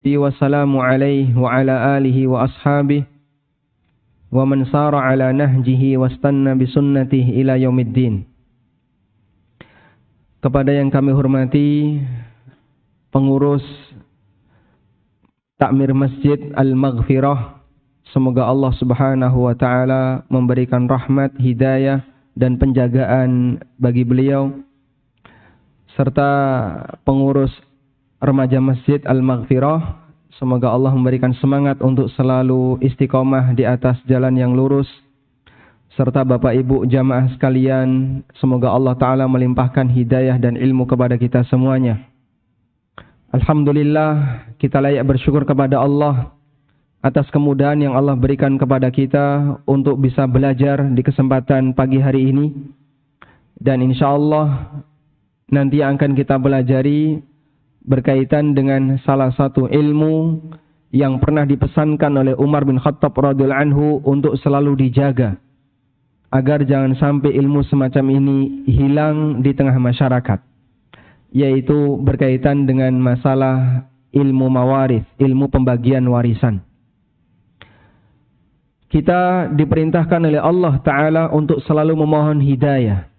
wassalamu alaihi wa ala alihi wa ashabihi wa man sara ala nahjihi wastanna bisunnatihi ila yaumiddin. Kepada yang kami hormati pengurus Takmir Masjid Al-Maghfirah, semoga Allah Subhanahu wa taala memberikan rahmat, hidayah dan penjagaan bagi beliau, serta pengurus remaja Masjid Al-Maghfirah, semoga Allah memberikan semangat untuk selalu istiqomah di atas jalan yang lurus, serta Bapak Ibu jamaah sekalian, semoga Allah Ta'ala melimpahkan hidayah dan ilmu kepada kita semuanya. Alhamdulillah, kita layak bersyukur kepada Allah atas kemudahan yang Allah berikan kepada kita untuk bisa belajar di kesempatan pagi hari ini. Dan insya Allah nanti yang akan kita pelajari berkaitan dengan salah satu ilmu yang pernah dipesankan oleh Umar bin Khattab radhiyallahu anhu untuk selalu dijaga agar jangan sampai ilmu semacam ini hilang di tengah masyarakat, yaitu berkaitan dengan masalah ilmu mawarith, ilmu pembagian warisan. Kita diperintahkan oleh Allah Ta'ala untuk selalu memohon hidayah,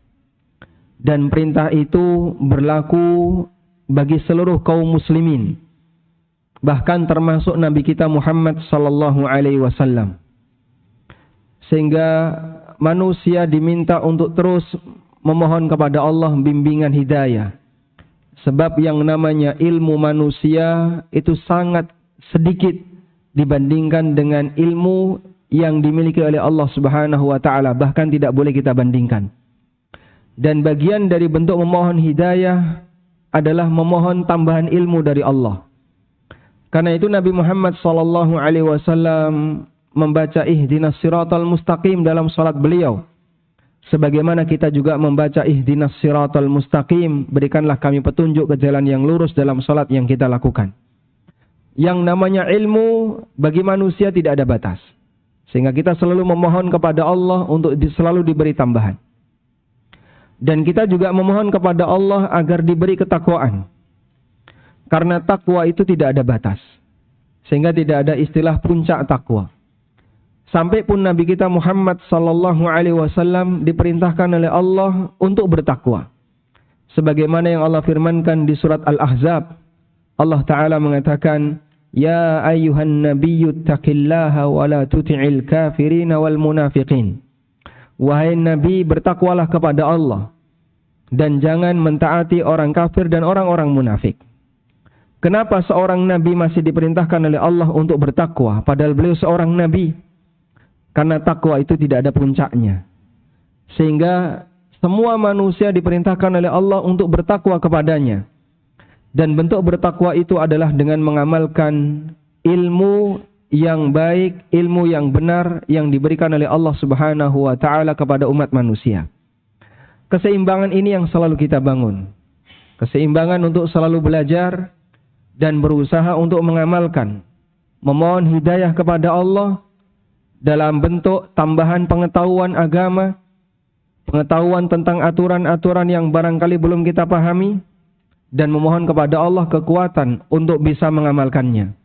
dan perintah itu berlaku bagi seluruh kaum muslimin, bahkan termasuk Nabi kita Muhammad sallallahu alaihi wasallam. Sehingga manusia diminta untuk terus memohon kepada Allah bimbingan hidayah. Sebab yang namanya ilmu manusia itu sangat sedikit dibandingkan dengan ilmu yang dimiliki oleh Allah Subhanahu wa taala, bahkan tidak boleh kita bandingkan. Dan bagian dari bentuk memohon hidayah adalah memohon tambahan ilmu dari Allah. Karena itu Nabi Muhammad sallallahu alaihi wasallam membaca ihdinas siratal mustaqim dalam salat beliau. Sebagaimana kita juga membaca ihdinas siratal mustaqim, berikanlah kami petunjuk ke jalan yang lurus dalam salat yang kita lakukan. Yang namanya ilmu bagi manusia tidak ada batas. Sehingga kita selalu memohon kepada Allah untuk selalu diberi tambahan. Dan kita juga memohon kepada Allah agar diberi ketakwaan. Karena takwa itu tidak ada batas. Sehingga tidak ada istilah puncak takwa. Sampai pun Nabi kita Muhammad sallallahu alaihi wasallam diperintahkan oleh Allah untuk bertakwa. Sebagaimana yang Allah firmankan di surat Al-Ahzab. Allah Ta'ala mengatakan, Ya ayyuhan nabiyyu taqillaha wa la tuti'il kafirina wal munafiqin. Wahai Nabi, bertakwalah kepada Allah dan jangan mentaati orang kafir dan orang-orang munafik. Kenapa seorang Nabi masih diperintahkan oleh Allah untuk bertakwa padahal beliau seorang Nabi? Karena takwa itu tidak ada puncaknya. Sehingga semua manusia diperintahkan oleh Allah untuk bertakwa kepadanya. Dan bentuk bertakwa itu adalah dengan mengamalkan ilmu yang baik, ilmu yang benar yang diberikan oleh Allah Subhanahu wa taala kepada umat manusia. Keseimbangan ini yang selalu kita bangun. Keseimbangan untuk selalu belajar dan berusaha untuk mengamalkan. Memohon hidayah kepada Allah dalam bentuk tambahan pengetahuan agama, pengetahuan tentang aturan-aturan yang barangkali belum kita pahami, dan memohon kepada Allah kekuatan untuk bisa mengamalkannya.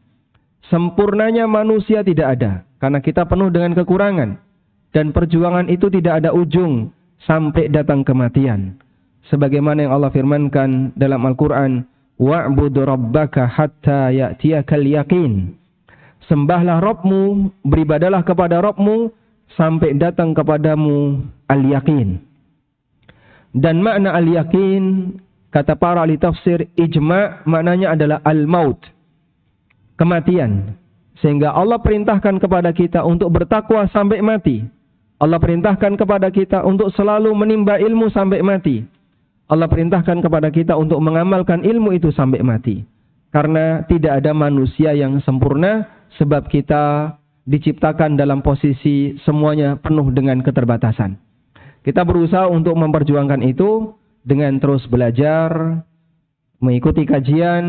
Sempurnanya manusia tidak ada, karena kita penuh dengan kekurangan. Dan perjuangan itu tidak ada ujung sampai datang kematian. Sebagaimana yang Allah firmankan dalam Al-Quran, Wa'bud rabbaka hatta ya'tiyakal yaqin. Sembahlah Rabbmu, beribadalah kepada Rabbmu, sampai datang kepadamu al-yaqin. Dan makna al-yaqin, kata para ahli tafsir, ijma' maknanya adalah al-maut, kematian. Sehingga Allah perintahkan kepada kita untuk bertakwa sampai mati. Allah perintahkan kepada kita untuk selalu menimba ilmu sampai mati. Allah perintahkan kepada kita untuk mengamalkan ilmu itu sampai mati. Karena tidak ada manusia yang sempurna, sebab kita diciptakan dalam posisi semuanya penuh dengan keterbatasan. Kita berusaha untuk memperjuangkan itu dengan terus belajar, mengikuti kajian,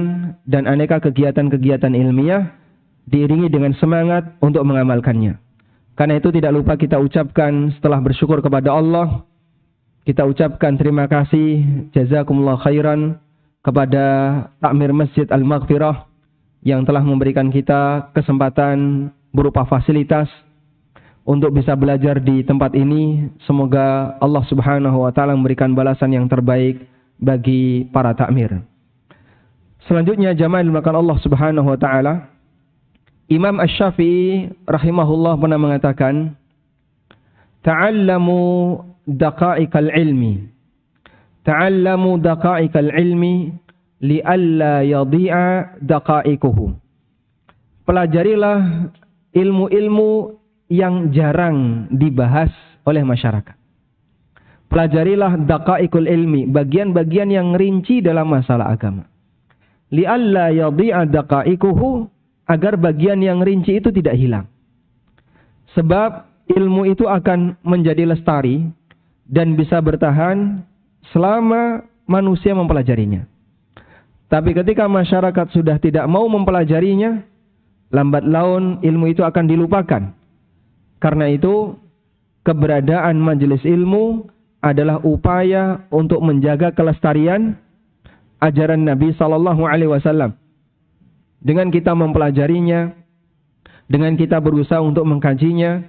dan aneka kegiatan-kegiatan ilmiah, diiringi dengan semangat untuk mengamalkannya. Karena itu tidak lupa kita ucapkan setelah bersyukur kepada Allah, kita ucapkan terima kasih, jazakumullah khairan, kepada Takmir Masjid Al-Maghfirah yang telah memberikan kita kesempatan berupa fasilitas untuk bisa belajar di tempat ini. Semoga Allah Subhanahu wa taala memberikan balasan yang terbaik bagi para takmir. Selanjutnya jamaah yang dimuliakan Allah Subhanahu wa taala, Imam Asy-Syafi'i rahimahullah pernah mengatakan, "Ta'allamu daqa'iqal ilmi. Ta'allamu daqa'iqal ilmi li'alla yadhi'a daqa'iquhu." Pelajarilah ilmu-ilmu yang jarang dibahas oleh masyarakat. Pelajarilah daqa'iqul ilmi, bagian-bagian yang rinci dalam masalah agama. Li'alla yadhi'a daqa'iquhu, agar bagian yang rinci itu tidak hilang. Sebab ilmu itu akan menjadi lestari dan bisa bertahan selama manusia mempelajarinya. Tapi ketika masyarakat sudah tidak mau mempelajarinya, lambat laun ilmu itu akan dilupakan. Karena itu, keberadaan majelis ilmu adalah upaya untuk menjaga kelestarian ajaran Nabi Sallallahu Alaihi Wasallam. Dengan kita mempelajarinya, dengan kita berusaha untuk mengkajinya,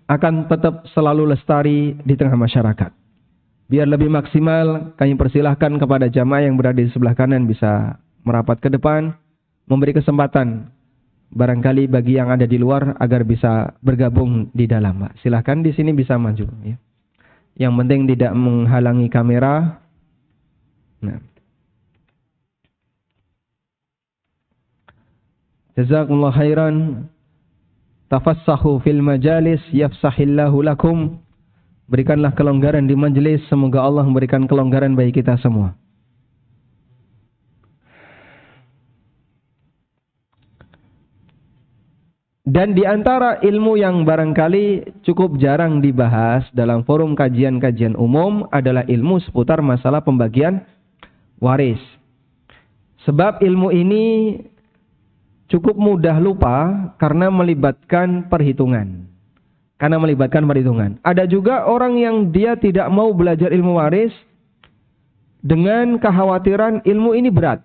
akan tetap selalu lestari di tengah masyarakat. Biar lebih maksimal, kami persilahkan kepada jamaah yang berada di sebelah kanan bisa merapat ke depan, memberi kesempatan barangkali bagi yang ada di luar agar bisa bergabung di dalam. Pak, silahkan di sini bisa maju. Ya. Yang penting tidak menghalangi kamera. Nah. Jazakumullah khairan. Tafassahu fil majalis yafsahillahu lakum. Berikanlah kelonggaran di majelis, semoga Allah memberikan kelonggaran bagi kita semua. Dan di antara ilmu yang barangkali cukup jarang dibahas dalam forum kajian-kajian umum adalah ilmu seputar masalah pembagian waris. Sebab ilmu ini cukup mudah lupa karena melibatkan perhitungan. Ada juga orang yang dia tidak mau belajar ilmu waris dengan kekhawatiran ilmu ini berat.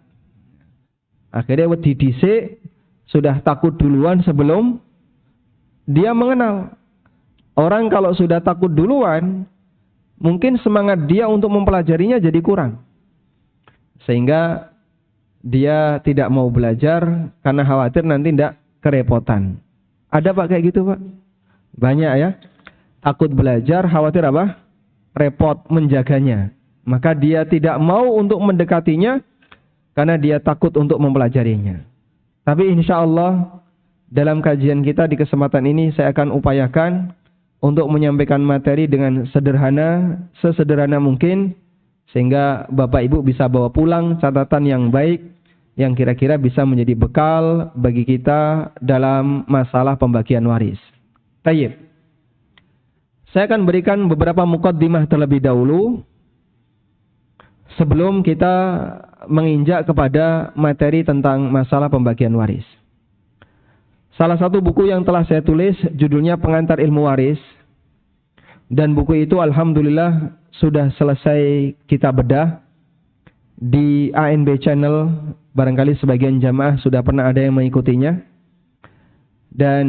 Akhirnya wedi dhisik, sudah takut duluan sebelum dia mengenal. Orang kalau sudah takut duluan, mungkin semangat dia untuk mempelajarinya jadi kurang. Sehingga dia tidak mau belajar karena khawatir nanti tidak kerepotan. Ada Pak kayak gitu Pak? Banyak ya. Takut belajar, khawatir apa? Repot menjaganya. Maka dia tidak mau untuk mendekatinya karena dia takut untuk mempelajarinya. Tapi insya Allah dalam kajian kita di kesempatan ini saya akan upayakan untuk menyampaikan materi dengan sesederhana mungkin, sehingga Bapak Ibu bisa bawa pulang catatan yang baik yang kira-kira bisa menjadi bekal bagi kita dalam masalah pembagian waris. Tayyib. Saya akan berikan beberapa muqaddimah terlebih dahulu sebelum kita menginjak kepada materi tentang masalah pembagian waris. Salah satu buku yang telah saya tulis judulnya Pengantar Ilmu Waris, dan buku itu alhamdulillah sudah selesai kita bedah di ANB Channel. Barangkali sebagian jamaah sudah pernah ada yang mengikutinya. Dan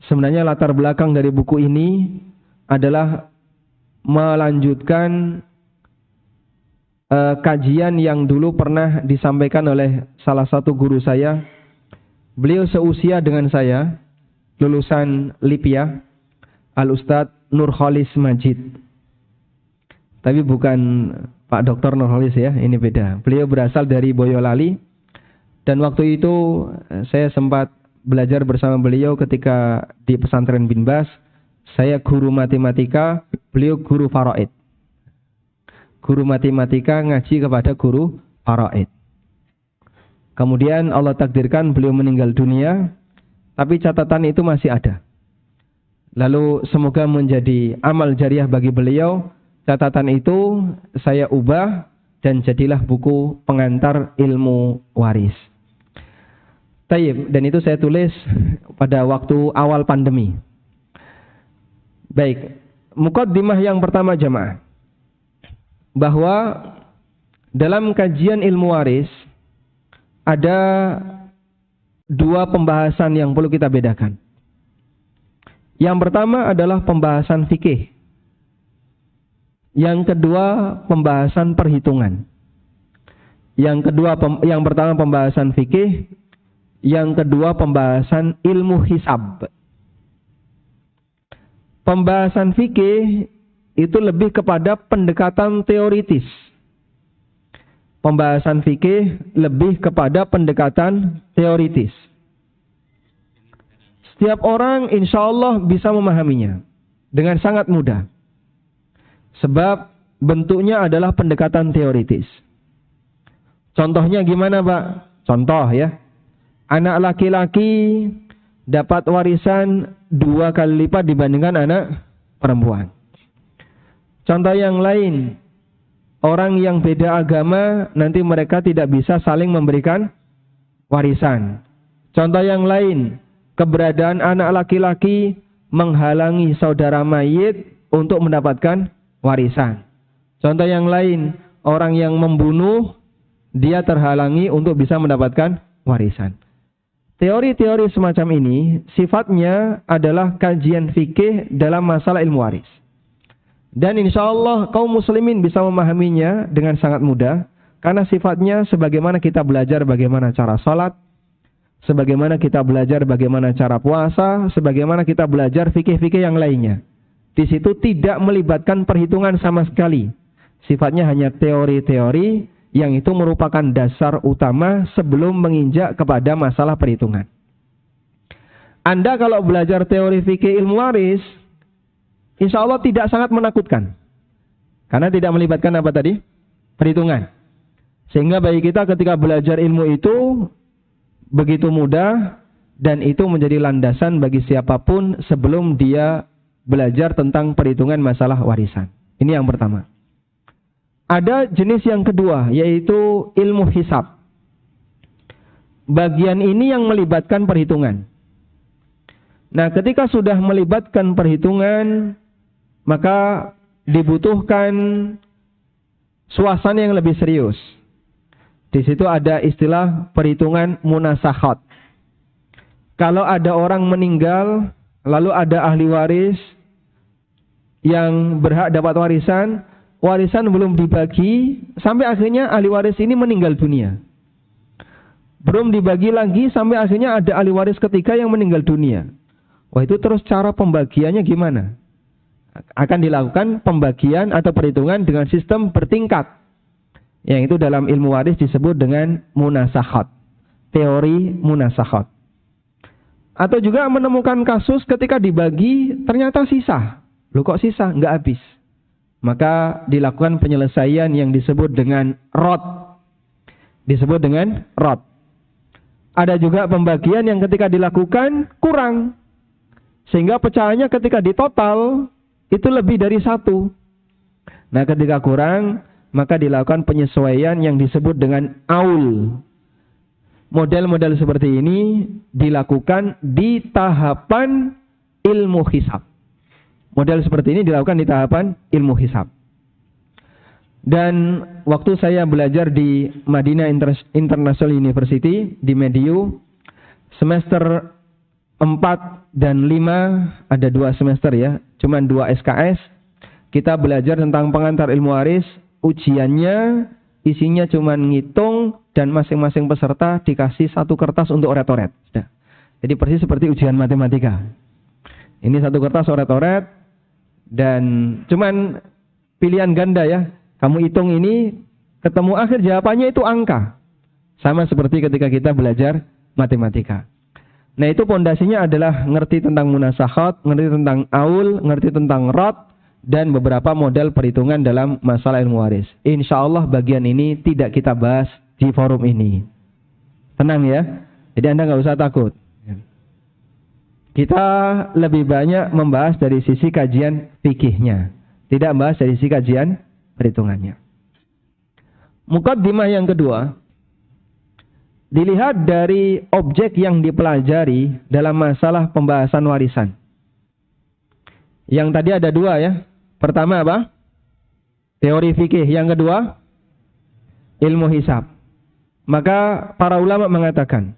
sebenarnya latar belakang dari buku ini adalah melanjutkan kajian yang dulu pernah disampaikan oleh salah satu guru saya. Beliau seusia dengan saya, lulusan Lipia, Al-Ustadz Nurholis Majid. Tapi bukan Pak Dr. Nurholis ya, ini beda. Beliau berasal dari Boyolali, dan waktu itu saya sempat belajar bersama beliau ketika di pesantren Bin Bas. Saya guru matematika, beliau guru faraid. Guru matematika ngaji kepada guru faraid. Kemudian Allah takdirkan beliau meninggal dunia, tapi catatan itu masih ada. Lalu semoga menjadi amal jariah bagi beliau. Catatan itu saya ubah dan jadilah buku Pengantar Ilmu Waris. Tayyib, dan itu saya tulis pada waktu awal pandemi. Baik, muqaddimah yang pertama jamaah, bahwa dalam kajian ilmu waris ada dua pembahasan yang perlu kita bedakan. Yang pertama adalah pembahasan fikih. Yang kedua pembahasan perhitungan. Yang pertama pembahasan fikih, yang kedua pembahasan ilmu hisab. Pembahasan fikih itu lebih kepada pendekatan teoritis. Pembahasan fikih lebih kepada pendekatan teoritis. Setiap orang insya Allah bisa memahaminya dengan sangat mudah. Sebab bentuknya adalah pendekatan teoritis. Contohnya gimana Pak? Contoh ya. Anak laki-laki dapat warisan 2 kali lipat dibandingkan anak perempuan. Contoh yang lain. Orang yang beda agama nanti mereka tidak bisa saling memberikan warisan. Contoh yang lain. Keberadaan anak laki-laki menghalangi saudara mayit untuk mendapatkan warisan. Contoh yang lain, orang yang membunuh dia terhalangi untuk bisa mendapatkan warisan. Teori-teori semacam ini sifatnya adalah kajian fikih dalam masalah ilmu waris. Dan insya Allah kaum muslimin bisa memahaminya dengan sangat mudah karena sifatnya sebagaimana kita belajar bagaimana cara salat, sebagaimana kita belajar bagaimana cara puasa, sebagaimana kita belajar fikih-fikih yang lainnya. Di situ tidak melibatkan perhitungan sama sekali. Sifatnya hanya teori-teori yang itu merupakan dasar utama sebelum menginjak kepada masalah perhitungan. Anda kalau belajar teori fikih ilmu waris, insya Allah tidak sangat menakutkan. Karena tidak melibatkan apa tadi? Perhitungan. Sehingga bagi kita ketika belajar ilmu itu begitu mudah dan itu menjadi landasan bagi siapapun sebelum dia belajar tentang perhitungan masalah warisan. Ini yang pertama. Ada jenis yang kedua, yaitu ilmu hisab. Bagian ini yang melibatkan perhitungan. Nah, ketika sudah melibatkan perhitungan, maka dibutuhkan suasana yang lebih serius. Di situ ada istilah perhitungan munasakhat. Kalau ada orang meninggal, lalu ada ahli waris yang berhak dapat warisan, warisan belum dibagi, sampai akhirnya ahli waris ini meninggal dunia. Belum dibagi lagi, sampai akhirnya ada ahli waris ketiga yang meninggal dunia. Wah, itu terus cara pembagiannya gimana? Akan dilakukan pembagian atau perhitungan dengan sistem bertingkat. Yang itu dalam ilmu waris disebut dengan munasakhat. Teori munasakhat. Atau juga menemukan kasus ketika dibagi ternyata sisa. Loh kok sisa? Nggak habis. Maka dilakukan penyelesaian yang disebut dengan rot. Disebut dengan rot. Ada juga pembagian yang ketika dilakukan kurang. Sehingga pecahannya ketika ditotal itu lebih dari 1. Nah, ketika kurang, maka dilakukan penyesuaian yang disebut dengan aul. Model-model seperti ini dilakukan di tahapan ilmu hisab. Model seperti ini dilakukan di tahapan ilmu hisab. Dan waktu saya belajar di Madinah International University, di Mediu, semester 4 dan 5, ada 2 semester ya, cuman 2 SKS. Kita belajar tentang pengantar ilmu waris, ujiannya isinya cuman ngitung dan masing-masing peserta dikasih 1 kertas untuk oret-oret. Jadi persis seperti ujian matematika. Ini 1 kertas oret-oret dan cuman pilihan ganda ya. Kamu hitung ini, ketemu akhir jawabannya itu angka. Sama seperti ketika kita belajar matematika. Nah, itu pondasinya adalah ngerti tentang munasakhat, ngerti tentang aul, ngerti tentang rot, dan beberapa model perhitungan dalam masalah ilmu waris. Insya Allah bagian ini tidak kita bahas di forum ini. Tenang ya, jadi Anda nggak usah takut. Kita lebih banyak membahas dari sisi kajian fikihnya, tidak membahas dari sisi kajian perhitungannya. Muqaddimah yang kedua, dilihat dari objek yang dipelajari dalam masalah pembahasan warisan. Yang tadi ada 2 ya. Pertama apa? Teori fikih. Yang kedua, ilmu hisab. Maka para ulama mengatakan,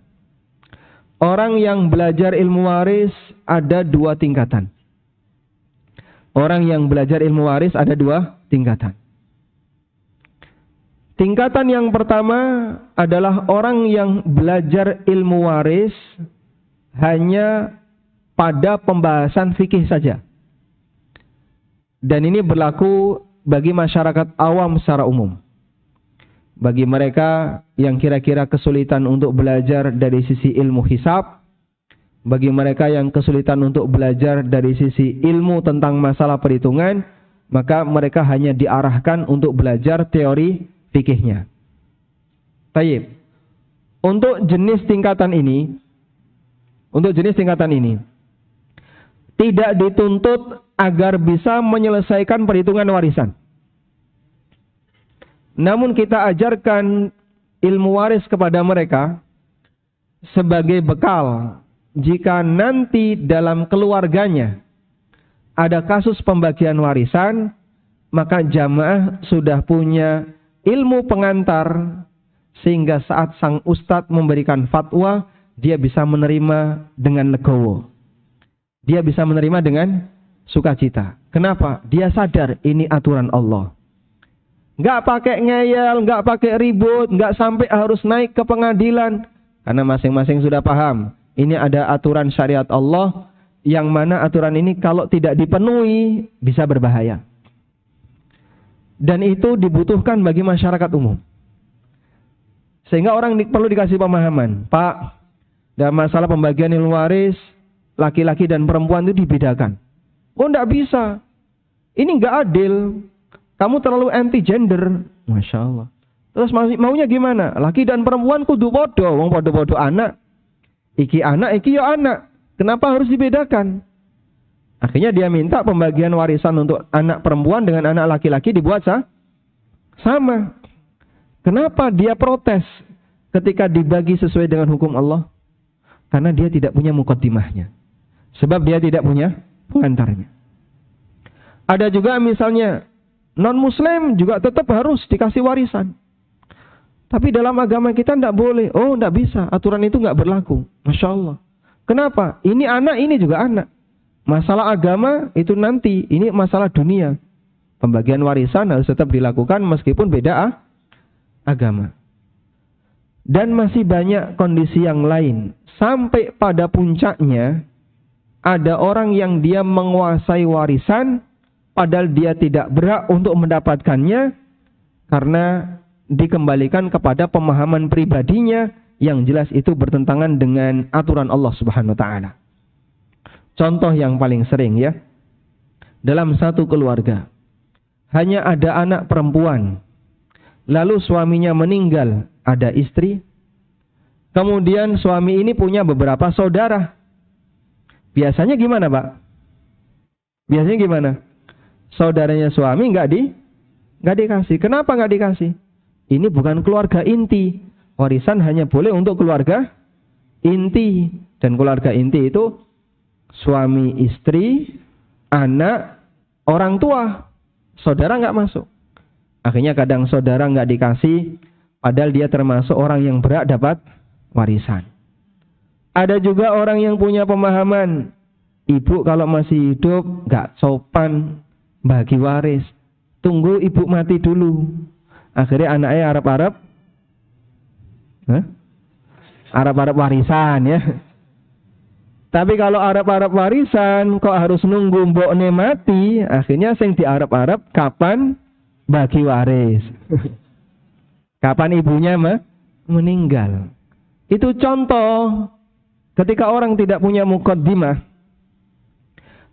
orang yang belajar ilmu waris ada dua tingkatan. Orang yang belajar ilmu waris ada dua tingkatan. Tingkatan yang pertama adalah orang yang belajar ilmu waris hanya pada pembahasan fikih saja. Dan ini berlaku bagi masyarakat awam secara umum. Bagi mereka yang kira-kira kesulitan untuk belajar dari sisi ilmu hisab, bagi mereka yang kesulitan untuk belajar dari sisi ilmu tentang masalah perhitungan, maka mereka hanya diarahkan untuk belajar teori fikihnya. Tayyib. Untuk jenis tingkatan ini, tidak dituntut agar bisa menyelesaikan perhitungan warisan. Namun kita ajarkan ilmu waris kepada mereka sebagai bekal jika nanti dalam keluarganya ada kasus pembagian warisan, maka jamaah sudah punya ilmu pengantar sehingga saat sang ustadz memberikan fatwa, dia bisa menerima dengan legowo. Dia bisa menerima dengan sukacita. Kenapa? Dia sadar ini aturan Allah. Nggak pakai ngeyel, nggak pakai ribut, nggak sampai harus naik ke pengadilan. Karena masing-masing sudah paham. Ini ada aturan syariat Allah, yang mana aturan ini kalau tidak dipenuhi bisa berbahaya. Dan itu dibutuhkan bagi masyarakat umum. Sehingga orang perlu dikasih pemahaman. Pak, dalam masalah pembagian ilmu waris, laki-laki dan perempuan itu dibedakan. Oh, enggak bisa. Ini enggak adil. Kamu terlalu anti gender. Masya Allah. Terus maunya gimana? Laki dan perempuan kudu podo. Wong podo-podo anak. Iki anak, iki yo anak. Kenapa harus dibedakan? Akhirnya dia minta pembagian warisan untuk anak perempuan dengan anak laki-laki dibuat sama. Kenapa dia protes ketika dibagi sesuai dengan hukum Allah? Karena dia tidak punya muqaddimahnya. Sebab dia tidak punya pengantarnya. Ada juga misalnya non-muslim juga tetap harus dikasih warisan. Tapi dalam agama kita tidak boleh. Oh, tidak bisa. Aturan itu tidak berlaku. Masya Allah. Kenapa? Ini anak, ini juga anak. Masalah agama itu nanti. Ini masalah dunia. Pembagian warisan harus tetap dilakukan meskipun beda agama. Dan masih banyak kondisi yang lain. Sampai pada puncaknya, ada orang yang dia menguasai warisan, padahal dia tidak berhak untuk mendapatkannya, karena dikembalikan kepada pemahaman pribadinya, yang jelas itu bertentangan dengan aturan Allah Subhanahu wa Ta'ala. Contoh yang paling sering ya, dalam satu keluarga, hanya ada anak perempuan, lalu suaminya meninggal, ada istri, kemudian suami ini punya beberapa saudara. Biasanya gimana, Pak? Biasanya gimana? Saudaranya suami nggak dikasih. Kenapa nggak dikasih? Ini bukan keluarga inti. Warisan hanya boleh untuk keluarga inti. Dan keluarga inti itu suami, istri, anak, orang tua. Saudara nggak masuk. Akhirnya kadang saudara nggak dikasih, padahal dia termasuk orang yang berhak dapat warisan. Ada juga orang yang punya pemahaman, ibu kalau masih hidup nggak sopan bagi waris. Tunggu ibu mati dulu. Akhirnya anaknya Arab-Arab warisan ya. Tapi kalau Arab-Arab warisan kok harus nunggu mbokne mati, akhirnya sing di Arab-Arab kapan bagi waris. Kapan ibunya meninggal. Itu contoh ketika orang tidak punya muqaddimah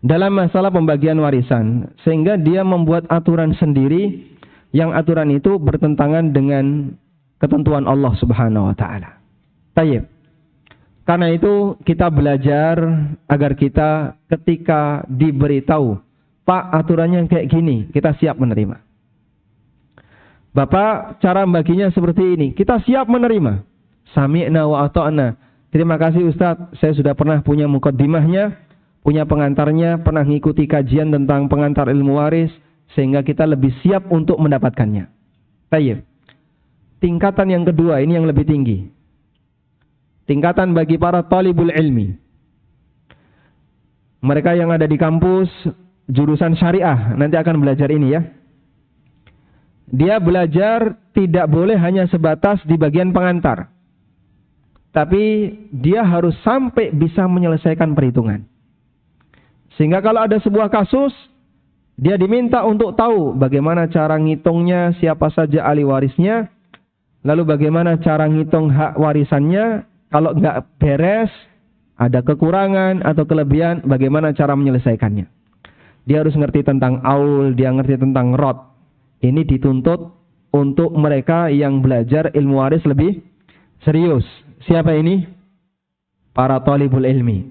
dalam masalah pembagian warisan, sehingga dia membuat aturan sendiri, yang aturan itu bertentangan dengan ketentuan Allah Subhanahu wa Ta'ala. Tayyib. Karena itu kita belajar agar kita ketika diberitahu, Pak, aturannya kayak gini, kita siap menerima. Bapak, cara baginya seperti ini, kita siap menerima. Sami'na wa ata'na. Terima kasih Ustadz, saya sudah pernah punya muqaddimahnya, punya pengantarnya, pernah mengikuti kajian tentang pengantar ilmu waris, sehingga kita lebih siap untuk mendapatkannya. Tayyib. Tingkatan yang kedua, ini yang lebih tinggi. tingkatan bagi para talibul ilmi. Mereka yang ada di kampus jurusan syariah nanti akan belajar ini ya. Dia belajar tidak boleh hanya sebatas di bagian pengantar. Tapi dia harus sampai bisa menyelesaikan perhitungan. Sehingga kalau ada sebuah kasus, dia diminta untuk tahu bagaimana cara ngitungnya, siapa saja ahli warisnya, lalu bagaimana cara ngitung hak warisannya, kalau nggak beres, ada kekurangan atau kelebihan, bagaimana cara menyelesaikannya. Dia harus ngerti tentang aul, dia ngerti tentang rod. Ini dituntut untuk mereka yang belajar ilmu waris lebih serius. Siapa ini? Para talibul ilmi.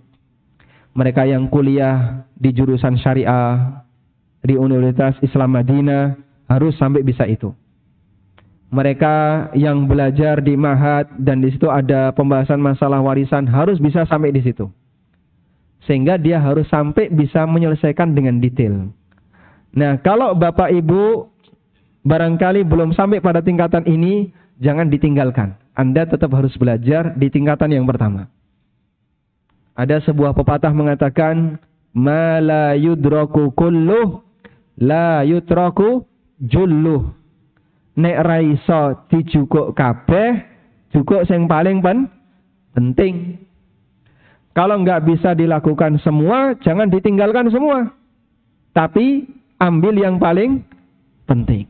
Mereka yang kuliah di jurusan syariah di Universitas Islam Madinah harus sampai bisa itu. Mereka yang belajar di Ma'had dan di situ ada pembahasan masalah warisan harus bisa sampai di situ. Sehingga dia harus sampai bisa menyelesaikan dengan detail. Nah, kalau Bapak Ibu barangkali belum sampai pada tingkatan ini, jangan ditinggalkan. Anda tetap harus belajar di tingkatan yang pertama. Ada sebuah pepatah mengatakan, ma la yudraku kulluh, la yutraku julluh. Nek ra iso dijukuk kabeh, jukuk sing paling penting. Kalau nggak bisa dilakukan semua, jangan ditinggalkan semua. Tapi ambil yang paling penting.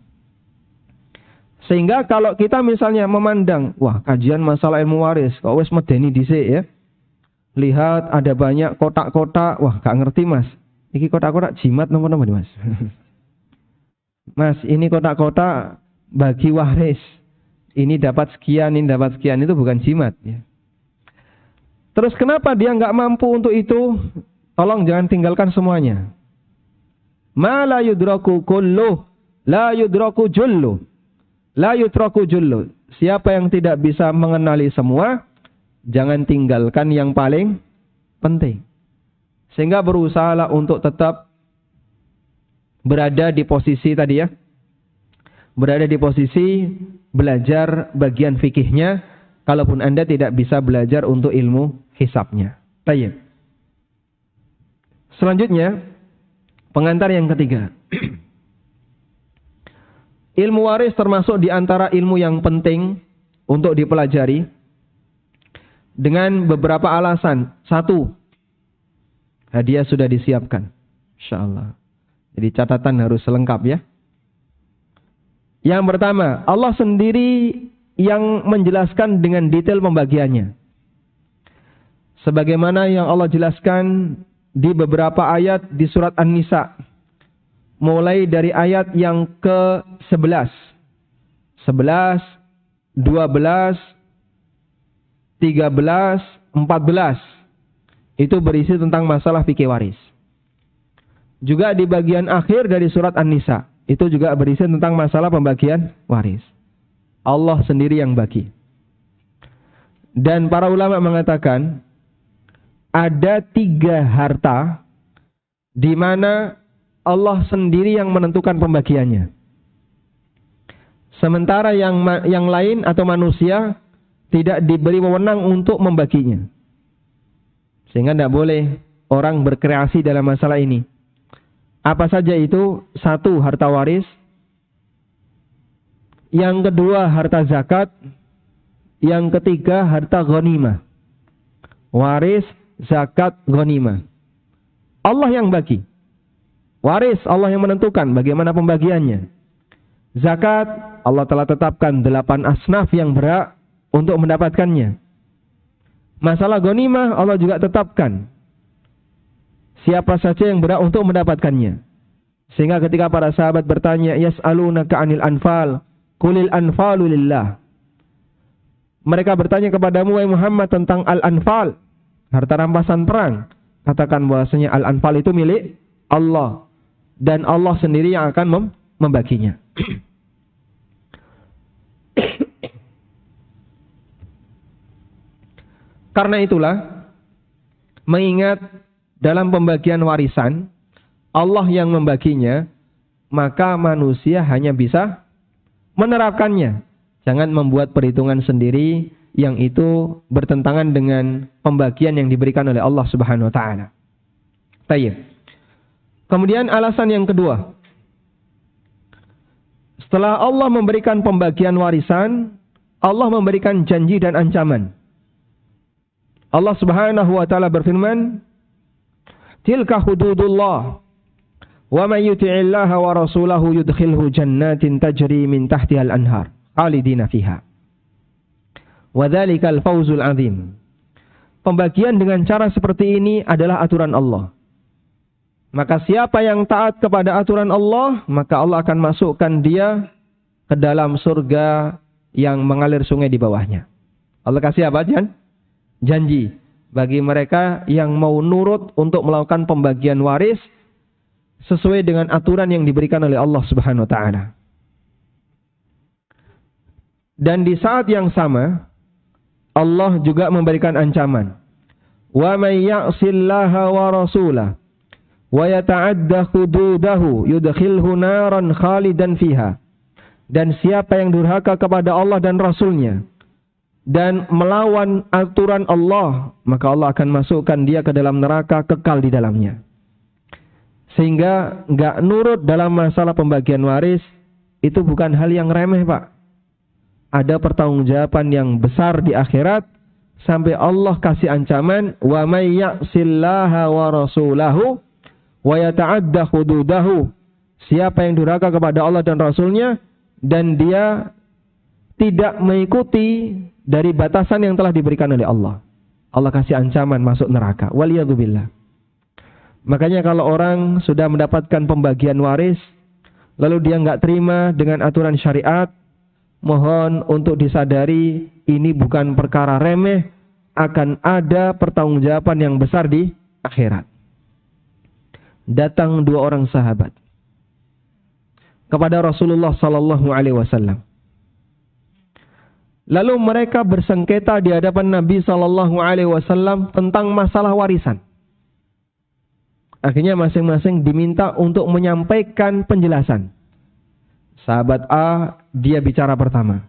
Sehingga kalau kita misalnya memandang, wah kajian masalah ilmu waris, kok wis medeni dhisik ya. Lihat ada banyak kotak-kotak, wah gak ngerti mas. Iki kotak-kotak jimat nomor-nomor mas. Mas ini kotak-kotak bagi waris. Ini dapat sekian, ini dapat sekian, itu bukan jimat ya. Terus kenapa dia nggak mampu untuk itu? Tolong jangan tinggalkan semuanya. Ma la yudraku kulluh, la yudraku julluh. La yutraku jullu. Siapa yang tidak bisa mengenali semua, jangan tinggalkan yang paling penting. Sehingga berusahalah untuk tetap berada di posisi tadi ya. Berada di posisi belajar bagian fikihnya, kalaupun Anda tidak bisa belajar untuk ilmu hisabnya. Baik. Selanjutnya, pengantar yang ketiga. Ilmu waris termasuk di antara ilmu yang penting untuk dipelajari dengan beberapa alasan. Satu, hadiah sudah disiapkan. InsyaAllah. Jadi catatan harus lengkap ya. Yang pertama, Allah sendiri yang menjelaskan dengan detail pembagiannya. Sebagaimana yang Allah jelaskan di beberapa ayat di surat An-Nisa. Mulai dari ayat yang ke-11, 11, 12, 13, 14. Itu berisi tentang masalah fikih waris. Juga di bagian akhir dari surat An-Nisa. Itu juga berisi tentang masalah pembagian waris. Allah sendiri yang bagi. Dan para ulama mengatakan, ada 3 harta di mana Allah sendiri yang menentukan pembagiannya. Sementara yang lain atau manusia tidak diberi wewenang untuk membaginya. Sehingga tidak boleh orang berkreasi dalam masalah ini. Apa saja itu? 1, harta waris. Yang kedua, harta zakat. Yang ketiga, harta ghanimah. Waris, zakat, ghanimah. Allah yang bagi. Waris, Allah yang menentukan bagaimana pembagiannya. Zakat, Allah telah tetapkan 8 asnaf yang berhak untuk mendapatkannya. Masalah ghanimah, Allah juga tetapkan siapa saja yang berhak untuk mendapatkannya. Sehingga ketika para sahabat bertanya, yas'alunaka 'anil anfal, qulil anfalu lillah. Mereka bertanya kepadamu, wahai Muhammad, tentang al-anfal, harta rampasan perang. Katakan bahwasanya al-anfal itu milik Allah. Dan Allah sendiri yang akan membaginya. Karena itulah, mengingat dalam pembagian warisan, Allah yang membaginya, maka manusia hanya bisa menerapkannya. Jangan membuat perhitungan sendiri yang itu bertentangan dengan pembagian yang diberikan oleh Allah Subhanahu wa taala. Baik. Kemudian alasan yang kedua. Setelah Allah memberikan pembagian warisan, Allah memberikan janji dan ancaman. Allah Subhanahu wa taala berfirman, "Tilka hududullah, wa may yuti'illaha wa rasulahu yudkhilhu jannatin tajri min tahtihal anhar, khalidina fiha. Wa dzalikal fawzul 'adzim." Pembagian dengan cara seperti ini adalah aturan Allah. Maka siapa yang taat kepada aturan Allah, maka Allah akan masukkan dia ke dalam surga yang mengalir sungai di bawahnya. Allah kasih apa? Janji bagi mereka yang mau nurut untuk melakukan pembagian waris sesuai dengan aturan yang diberikan oleh Allah Subhanahu wa taala. Dan di saat yang sama Allah juga memberikan ancaman. Wa may ya'sillaha wa rasulahu wa yata'adda hududahu yudkhilhu naran khalidan fiha. Dan siapa yang durhaka kepada Allah dan Rasulnya dan melawan aturan Allah, maka Allah akan masukkan dia ke dalam neraka kekal di dalamnya. Sehingga enggak nurut dalam masalah pembagian waris itu bukan hal yang remeh, Pak. Ada pertanggungjawaban yang besar di akhirat sampai Allah kasih ancaman, wa may ya'sillaha wa rasulahu wa yata'adda hududahu. Siapa yang durhaka kepada Allah dan Rasulnya dan dia tidak mengikuti dari batasan yang telah diberikan oleh Allah, Allah kasih ancaman masuk neraka. Waliyadzubillah. Makanya kalau orang sudah mendapatkan pembagian waris lalu dia enggak terima dengan aturan syariat, mohon untuk disadari ini bukan perkara remeh, akan ada pertanggungjawaban yang besar di akhirat. Datang dua orang sahabat kepada Rasulullah sallallahu alaihi wasallam. Lalu mereka bersengketa di hadapan Nabi sallallahu alaihi wasallam tentang masalah warisan. Akhirnya masing-masing diminta untuk menyampaikan penjelasan. Sahabat A, dia bicara pertama.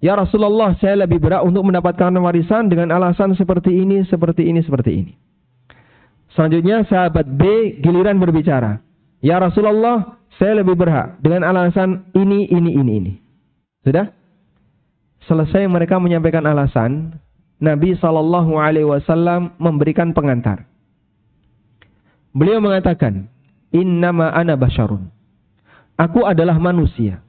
Ya Rasulullah, saya lebih berhak untuk mendapatkan warisan dengan alasan seperti ini, seperti ini, seperti ini. Selanjutnya sahabat B giliran berbicara. Ya Rasulullah, saya lebih berhak dengan alasan ini. Sudah? Selesai mereka menyampaikan alasan, Nabi SAW memberikan pengantar. Beliau mengatakan, Innama ana basyarun. Aku adalah manusia.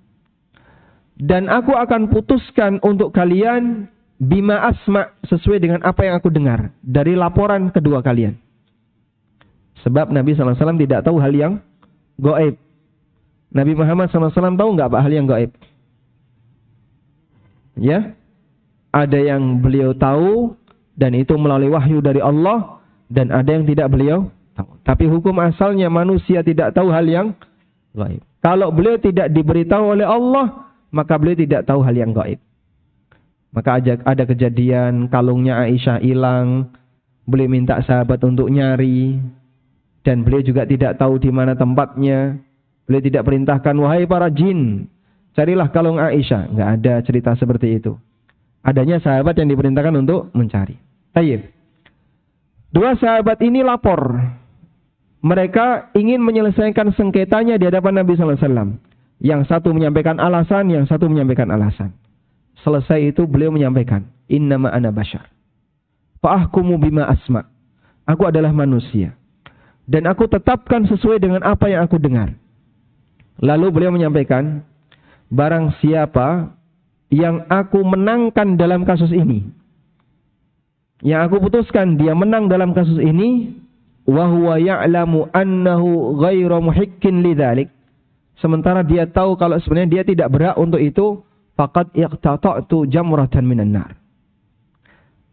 Dan aku akan putuskan untuk kalian bima asma, sesuai dengan apa yang aku dengar dari laporan kedua kalian. Sebab Nabi SAW tidak tahu hal yang gaib. Nabi Muhammad SAW tahu nggak Pak hal yang gaib? Ya, ada yang beliau tahu dan itu melalui wahyu dari Allah, dan ada yang tidak beliau tahu. Tapi hukum asalnya manusia tidak tahu hal yang gaib. Kalau beliau tidak diberitahu oleh Allah, maka beliau tidak tahu hal yang gaib. Maka ada kejadian kalungnya Aisyah hilang, beliau minta sahabat untuk nyari, dan beliau juga tidak tahu di mana tempatnya. Beliau tidak perintahkan, wahai para jin, carilah kalung Aisyah. Enggak ada cerita seperti itu. Adanya sahabat yang diperintahkan untuk mencari. Tayyib. Dua sahabat ini lapor. Mereka ingin menyelesaikan sengketanya di hadapan Nabi SAW. Yang satu menyampaikan alasan, yang satu menyampaikan alasan. Selesai itu beliau menyampaikan, Innama ana basyar. Fa'ahkumu bima asma. Aku adalah manusia. Dan aku tetapkan sesuai dengan apa yang aku dengar. Lalu beliau menyampaikan, barang siapa yang aku menangkan dalam kasus ini, yang aku putuskan dia menang dalam kasus ini, wa huwa ya'lamu annahu ghairu muhikkin lidzalik, sementara dia tahu kalau sebenarnya dia tidak berhak untuk itu, faqad iqtata'tu jamratan minan nar.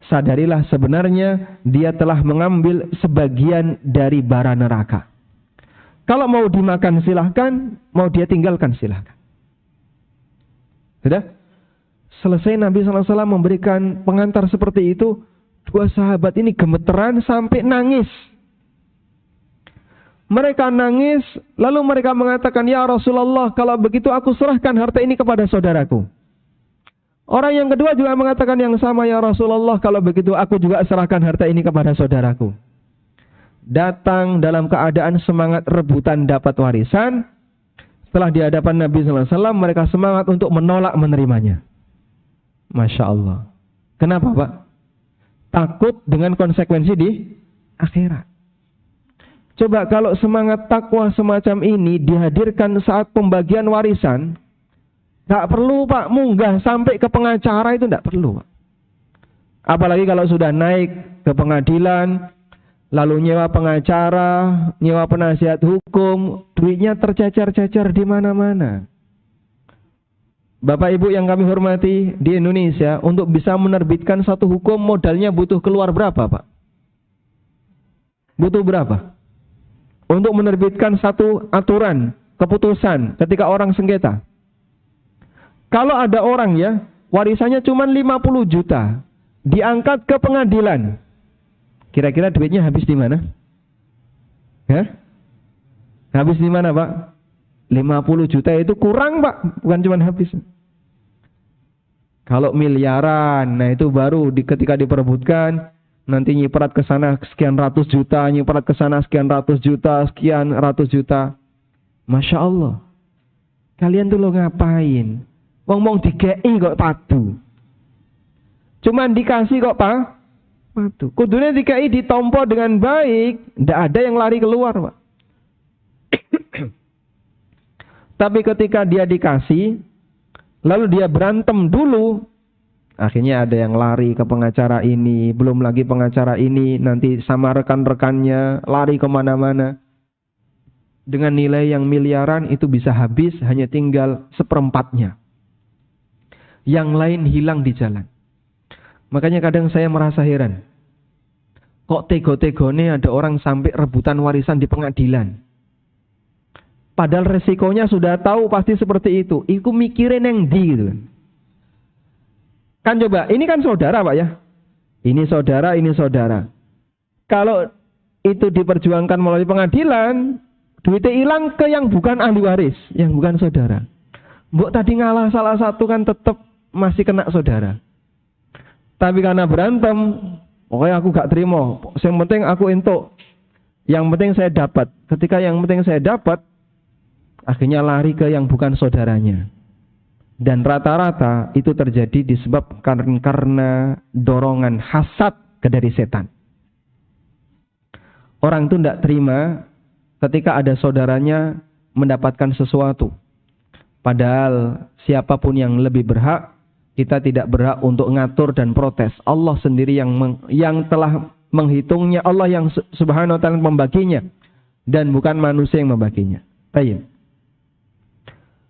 Sadarilah sebenarnya dia telah mengambil sebagian dari bara neraka. Kalau mau dimakan silahkan, mau dia tinggalkan silahkan. Sudah? Selesai Nabi SAW memberikan pengantar seperti itu, dua sahabat ini gemeteran sampai nangis. Mereka nangis, lalu mereka mengatakan, Ya Rasulullah, kalau begitu aku serahkan harta ini kepada saudaraku. Orang yang kedua juga mengatakan yang sama, ya Rasulullah, kalau begitu aku juga serahkan harta ini kepada saudaraku. Datang dalam keadaan semangat rebutan dapat warisan. Setelah di hadapan Nabi SAW, mereka semangat untuk menolak menerimanya. Masya Allah. Kenapa, Pak? Takut dengan konsekuensi di akhirat. Coba kalau semangat takwa semacam ini dihadirkan saat pembagian warisan, tak perlu, Pak, munggah sampai ke pengacara, itu tidak perlu, Pak. Apalagi kalau sudah naik ke pengadilan, lalu nyewa pengacara, nyewa penasihat hukum, duitnya tercecer-cecer di mana-mana. Bapak Ibu yang kami hormati, di Indonesia untuk bisa menerbitkan satu hukum modalnya butuh keluar berapa, Pak? Butuh berapa? Untuk menerbitkan satu aturan, keputusan ketika orang sengketa. Kalau ada orang ya, warisannya cuma 50 juta, diangkat ke pengadilan. Kira-kira duitnya habis di mana? Ya? Habis di mana, Pak? 50 juta itu kurang, Pak, bukan cuma habis. Kalau miliaran, nah itu baru ketika diperebutkan, nanti nyiperat ke sana sekian ratus juta, nyiperat ke sana sekian ratus juta, sekian ratus juta. Masya Allah. Kalian tuh lo ngapain? Ngomong dikei kok padu. Cuman dikasih kok, Pak? Padu. Kudunya dikei ditompo dengan baik, ndak ada yang lari keluar, Pak. Tapi ketika dia dikasih, lalu dia berantem dulu, akhirnya ada yang lari ke pengacara ini, belum lagi pengacara ini nanti sama rekan-rekannya lari kemana-mana. Dengan nilai yang miliaran itu bisa habis, hanya tinggal seperempatnya. Yang lain hilang di jalan. Makanya kadang saya merasa heran. Kok tego-tegone ada orang sampai rebutan warisan di pengadilan? Padahal resikonya sudah tahu pasti seperti itu. Iku mikirin yang di gitu. Kan coba, ini kan saudara, Pak ya. Ini saudara, ini saudara. Kalau itu diperjuangkan melalui pengadilan, duitnya hilang ke yang bukan ahli waris, yang bukan saudara. Mbok tadi ngalah salah satu kan tetap masih kena saudara. Tapi karena berantem, pokoknya aku gak terima. Yang penting aku entuk. Yang penting saya dapat. Ketika yang penting saya dapat, akhirnya lari ke yang bukan saudaranya. Dan rata-rata itu terjadi disebabkan karena dorongan hasad dari setan. Orang itu tidak terima ketika ada saudaranya mendapatkan sesuatu. Padahal siapapun yang lebih berhak, kita tidak berhak untuk ngatur dan protes. Allah sendiri yang telah menghitungnya, Allah yang subhanahu wa ta'ala membaginya. Dan bukan manusia yang membaginya. Baik.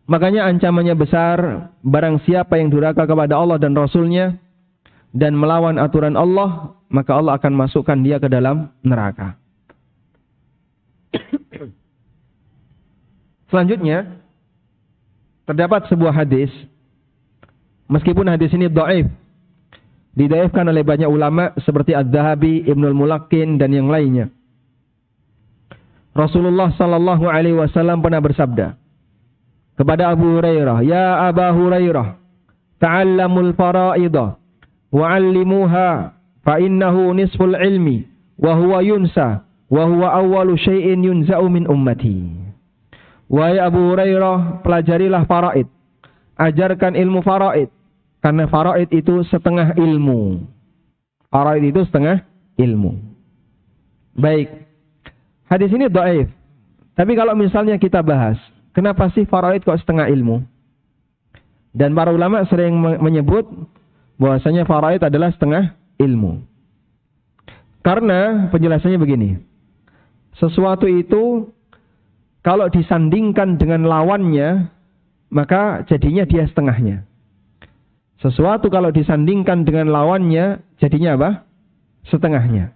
Makanya ancamannya besar, barang siapa yang durhaka kepada Allah dan Rasulnya dan melawan aturan Allah, maka Allah akan masukkan dia ke dalam neraka. Selanjutnya, terdapat sebuah hadis, meskipun hadis ini dhaif, didhaifkan oleh banyak ulama seperti Adz-Dzahabi, Ibnul Mulaqqin dan yang lainnya. Rasulullah sallallahu alaihi wasallam pernah bersabda kepada Abu Hurairah, "Ya Aba Hurairah, ta'allamul fara'idha wa'allimuha fa innahu nisful ilmi wa huwa yunsa wa huwa awwalu syai'in yunza'u min ummati." Wahai Abu Hurairah, pelajarilah faraid. Ajarkan ilmu faraid, karena faraid itu setengah ilmu. Faraid itu setengah ilmu. Baik. Hadis ini dhaif. Tapi kalau misalnya kita bahas, kenapa sih faraid kok setengah ilmu? Dan para ulama sering menyebut bahwasanya faraid adalah setengah ilmu. Karena penjelasannya begini. Sesuatu itu kalau disandingkan dengan lawannya, maka jadinya dia setengahnya. Sesuatu kalau disandingkan dengan lawannya, jadinya apa? Setengahnya.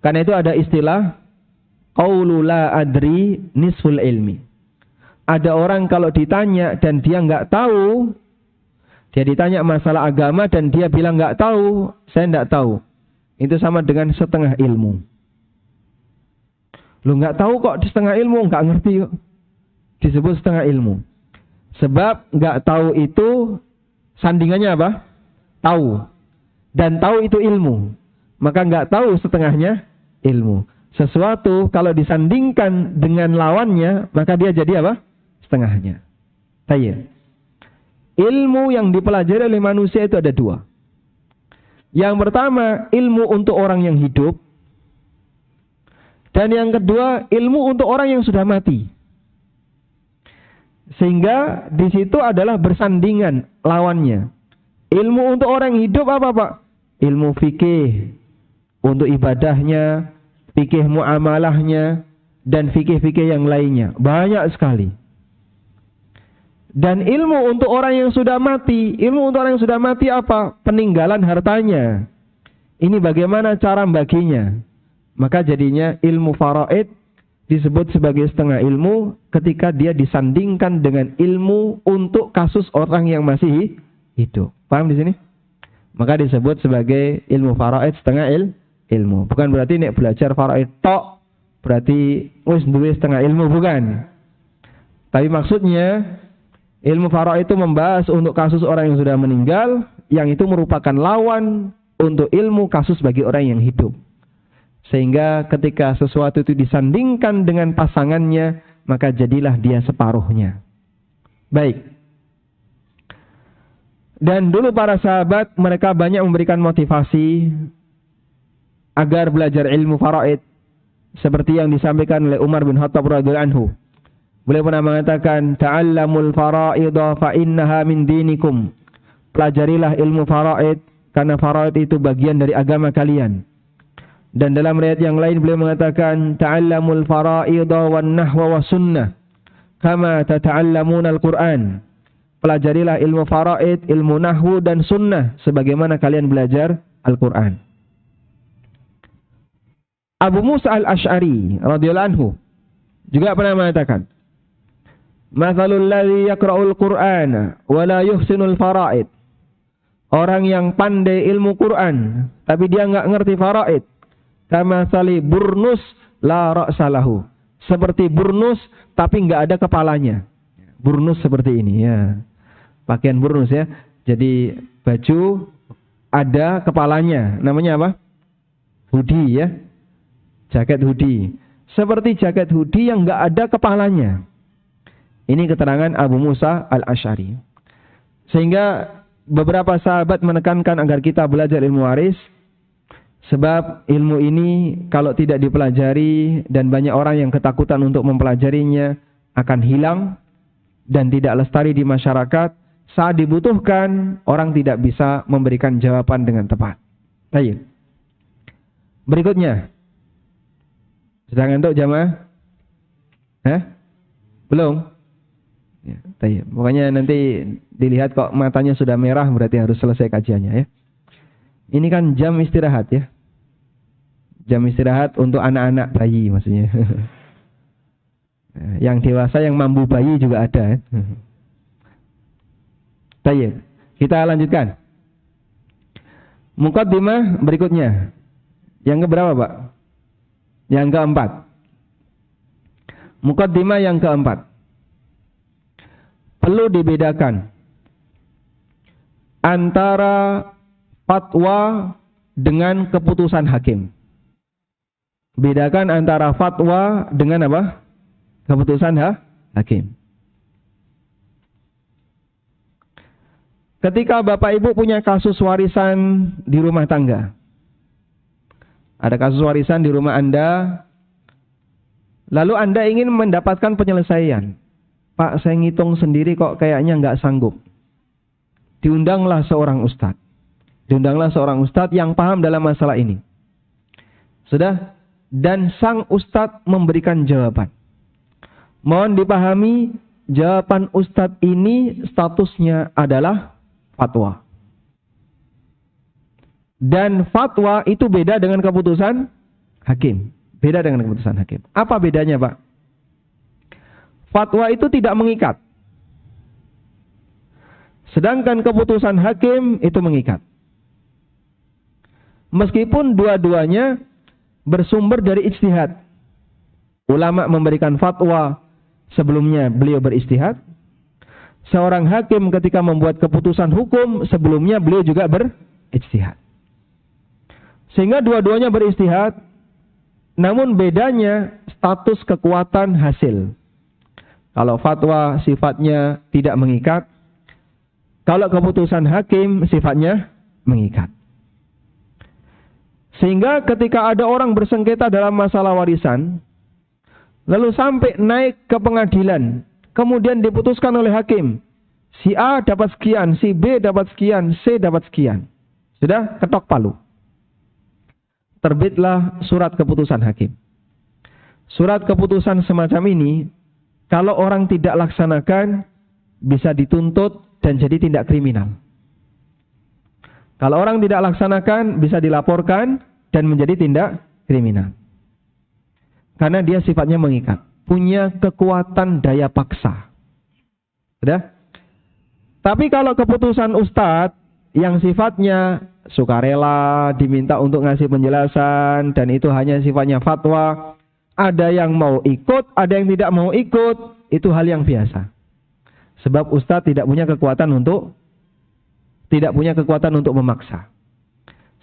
Karena itu ada istilah qaulu la adri nisful ilmi. Ada orang kalau ditanya dan dia nggak tahu, dia ditanya masalah agama dan dia bilang nggak tahu, saya nggak tahu. Itu sama dengan setengah ilmu. Lu nggak tahu kok di setengah ilmu, nggak ngerti kok. Disebut setengah ilmu. Sebab nggak tahu itu Sandingannya apa? Tahu. Dan tahu itu ilmu. Maka nggak tahu setengahnya ilmu. Sesuatu kalau disandingkan dengan lawannya, maka dia jadi apa? Setengahnya. Tayyib. Ilmu yang dipelajari oleh manusia itu ada dua. Yang pertama, ilmu untuk orang yang hidup. Dan yang kedua, ilmu untuk orang yang sudah mati. Sehingga di situ adalah bersandingan lawannya. Ilmu untuk orang yang hidup apa, Pak? Ilmu fikih untuk ibadahnya, fikih muamalahnya, dan fikih-fikih yang lainnya. Banyak sekali. Dan ilmu untuk orang yang sudah mati. Ilmu untuk orang yang sudah mati apa? Peninggalan hartanya. Ini bagaimana cara membaginya. Maka jadinya ilmu faraid disebut sebagai setengah ilmu ketika dia disandingkan dengan ilmu untuk kasus orang yang masih hidup. Paham di sini? Maka disebut sebagai ilmu faraid setengah ilmu. Bukan berarti nek belajar faraid tok berarti wis duwe setengah ilmu, bukan. Tapi maksudnya ilmu faraid itu membahas untuk kasus orang yang sudah meninggal, yang itu merupakan lawan untuk ilmu kasus bagi orang yang hidup. Sehingga ketika sesuatu itu disandingkan dengan pasangannya, maka jadilah dia separuhnya. Baik. Dan dulu para sahabat, mereka banyak memberikan motivasi agar belajar ilmu faraid. Seperti yang disampaikan oleh Umar bin Khattab radhiyallahu anhu. Beliau pernah mengatakan, ta'allamul fara'idha fa innaha min dinikum. Pelajarilah ilmu faraid, karena faraid itu bagian dari agama kalian. Dan dalam riwayat yang lain beliau mengatakan, ta'allamul fara'idha wan nahwa was sunnah, kama tata'allamuna al-Qur'an. Pelajarilah ilmu faraid, ilmu nahwu dan sunnah, sebagaimana kalian belajar Al-Qur'an. Abu Musa al-Ash'ari radhiyallahu anhu juga pernah mengatakan, mathalul ladzi yaqra'ul Qur'ana wa la yuhsinul faraid. Orang yang pandai ilmu Quran tapi dia enggak ngerti faraid, kama sali burnus la ra'salahu. Seperti burnus tapi enggak ada kepalanya. Burnus seperti ini ya. Pakaian burnus ya. Jadi baju ada kepalanya. Namanya apa? Hoodie ya. Jaket hoodie. Seperti jaket hoodie yang enggak ada kepalanya. Ini keterangan Abu Musa al-Ash'ari. Sehingga beberapa sahabat menekankan agar kita belajar ilmu waris. Sebab ilmu ini kalau tidak dipelajari dan banyak orang yang ketakutan untuk mempelajarinya akan hilang dan tidak lestari di masyarakat. Saat dibutuhkan, orang tidak bisa memberikan jawaban dengan tepat. Baik. Berikutnya. Sudah ngantuk jamaah? Belum? Ya, pokoknya nanti dilihat kok matanya sudah merah berarti harus selesai kajiannya ya. Ini kan jam istirahat ya. Jam istirahat untuk anak-anak bayi maksudnya. Yang dewasa yang mampu bayi juga ada ya. Baik, kita lanjutkan. Muqaddimah berikutnya. Yang keberapa, Pak? Yang keempat. Muqaddimah yang keempat. Perlu dibedakan antara fatwa dengan keputusan hakim. Bedakan antara fatwa dengan apa? Keputusan hakim. Ketika Bapak Ibu punya kasus warisan di rumah tangga. Ada kasus warisan di rumah Anda. Lalu Anda ingin mendapatkan penyelesaian. Pak, saya ngitung sendiri kok kayaknya nggak sanggup. Diundanglah seorang ustadz. Diundanglah seorang ustadz yang paham dalam masalah ini. Sudah? Dan sang ustadz memberikan jawaban. Mohon dipahami, jawaban ustadz ini statusnya adalah fatwa. Dan fatwa itu beda dengan keputusan hakim. Beda dengan keputusan hakim. Apa bedanya, Pak? Fatwa itu tidak mengikat. Sedangkan keputusan hakim itu mengikat. Meskipun dua-duanya bersumber dari ijtihad. Ulama memberikan fatwa sebelumnya beliau beristihad. seorang hakim ketika membuat keputusan hukum, sebelumnya beliau juga berijtihad. Sehingga dua-duanya berijtihad, namun bedanya status kekuatan hasil. Kalau fatwa sifatnya tidak mengikat, kalau keputusan hakim sifatnya mengikat. Sehingga ketika ada orang bersengketa dalam masalah warisan, lalu sampai naik ke pengadilan, kemudian diputuskan oleh hakim, si A dapat sekian, si B dapat sekian, C dapat sekian. Sudah ketok palu. Terbitlah surat keputusan hakim. Surat keputusan semacam ini, kalau orang tidak laksanakan, bisa dituntut dan jadi tindak kriminal. Kalau orang tidak laksanakan, bisa dilaporkan dan menjadi tindak kriminal. Karena dia sifatnya mengikat. Punya kekuatan daya paksa. Sudah? Tapi kalau keputusan ustadz yang sifatnya sukarela, diminta untuk ngasih penjelasan, dan itu hanya sifatnya fatwa, ada yang mau ikut, ada yang tidak mau ikut, itu hal yang biasa. Sebab ustadz tidak punya kekuatan untuk memaksa.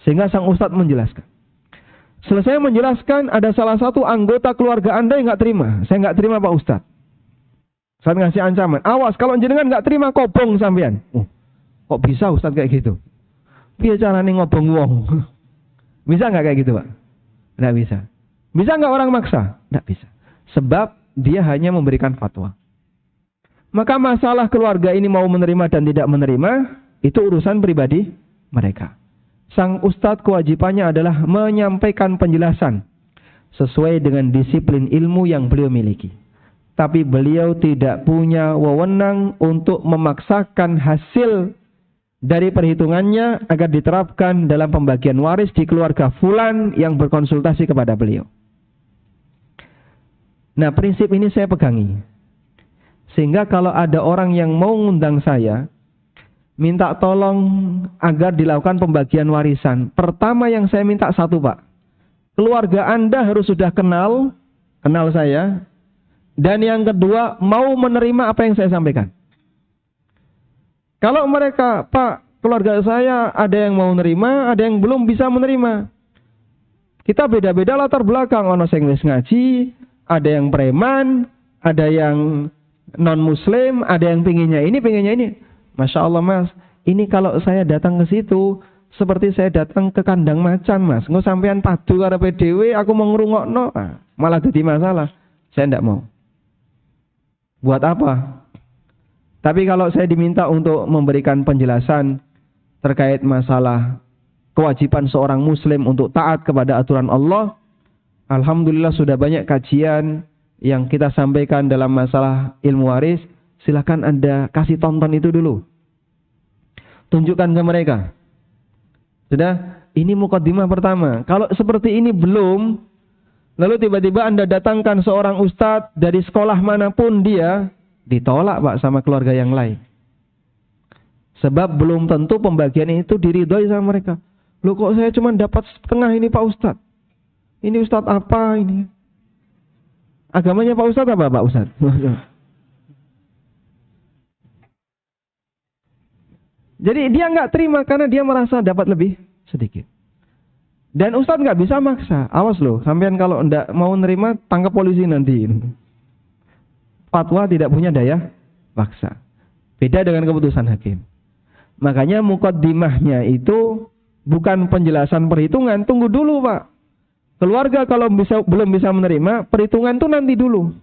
Sehingga sang ustadz menjelaskan. Selesai menjelaskan, ada salah satu anggota keluarga Anda yang nggak terima. Saya nggak terima Pak Ustadz. Saya ngasih ancaman. Awas, kalau jenengan nggak terima, kobong sampean. Kok bisa Ustadz kayak gitu? Piye carane ngobong wong? Bisa nggak kayak gitu Pak? Nggak bisa. Bisa nggak orang maksa? Nggak bisa. Sebab dia hanya memberikan fatwa. Maka masalah keluarga ini mau menerima dan tidak menerima, itu urusan pribadi mereka. Sang ustadz kewajibannya adalah menyampaikan penjelasan sesuai dengan disiplin ilmu yang beliau miliki. Tapi beliau tidak punya wewenang untuk memaksakan hasil dari perhitungannya agar diterapkan dalam pembagian waris di keluarga fulan yang berkonsultasi kepada beliau. Nah, prinsip ini saya pegangi. Sehingga kalau ada orang yang mau ngundang saya, minta tolong agar dilakukan pembagian warisan. Pertama yang saya minta satu Pak. Keluarga Anda harus sudah kenal saya. Dan yang kedua, mau menerima apa yang saya sampaikan. Kalau mereka, Pak, keluarga saya ada yang mau menerima, ada yang belum bisa menerima. Kita beda-beda latar belakang. Ono sing wis ngaji, ada yang preman, ada yang non-muslim, ada yang pinginnya ini, pinginnya ini. Masya Allah Mas, ini kalau saya datang ke situ, seperti saya datang ke kandang macan Mas. Nggak sampean padu karo PDW, aku mau ngerungokno, malah jadi masalah. Saya tidak mau. Buat apa? Tapi kalau saya diminta untuk memberikan penjelasan terkait masalah kewajiban seorang muslim untuk taat kepada aturan Allah, alhamdulillah sudah banyak kajian yang kita sampaikan dalam masalah ilmu waris. Silakan Anda kasih tonton itu dulu. Tunjukkan ke mereka. Sudah, ini mukaddimah pertama. Kalau seperti ini belum, lalu tiba-tiba Anda datangkan seorang ustadz dari sekolah manapun dia, ditolak Pak sama keluarga yang lain. Sebab belum tentu pembagian itu diridhoi sama mereka. Loh kok saya cuma dapat setengah ini Pak Ustadz? Ini ustadz apa ini? Agamanya Pak Ustadz apa Pak Ustadz? Jadi dia nggak terima karena dia merasa dapat lebih sedikit. Dan ustadz nggak bisa maksa. Awas loh, sampean kalau nggak mau nerima tangkap polisi nanti. Fatwa tidak punya daya paksa. Beda dengan keputusan hakim. Makanya mukaddimahnya itu bukan penjelasan perhitungan. Tunggu dulu Pak. Keluarga kalau belum bisa menerima, perhitungan itu nanti dulu.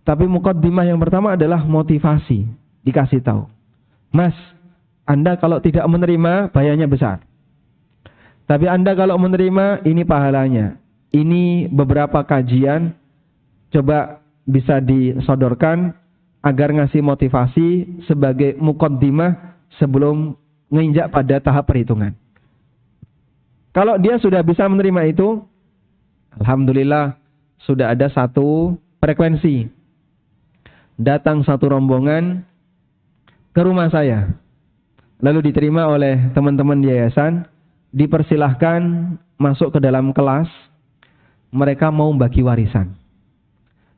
Tapi mukaddimah yang pertama adalah motivasi. Dikasih tahu. Mas, Anda kalau tidak menerima, bayarnya besar. Tapi Anda kalau menerima, ini pahalanya. Ini beberapa kajian, coba bisa disodorkan agar ngasih motivasi sebagai mukaddimah sebelum nginjak pada tahap perhitungan. Kalau dia sudah bisa menerima itu, alhamdulillah sudah ada satu frekuensi. Datang satu rombongan ke rumah saya. Lalu diterima oleh teman-teman yayasan, dipersilahkan masuk ke dalam kelas. Mereka mau bagi warisan.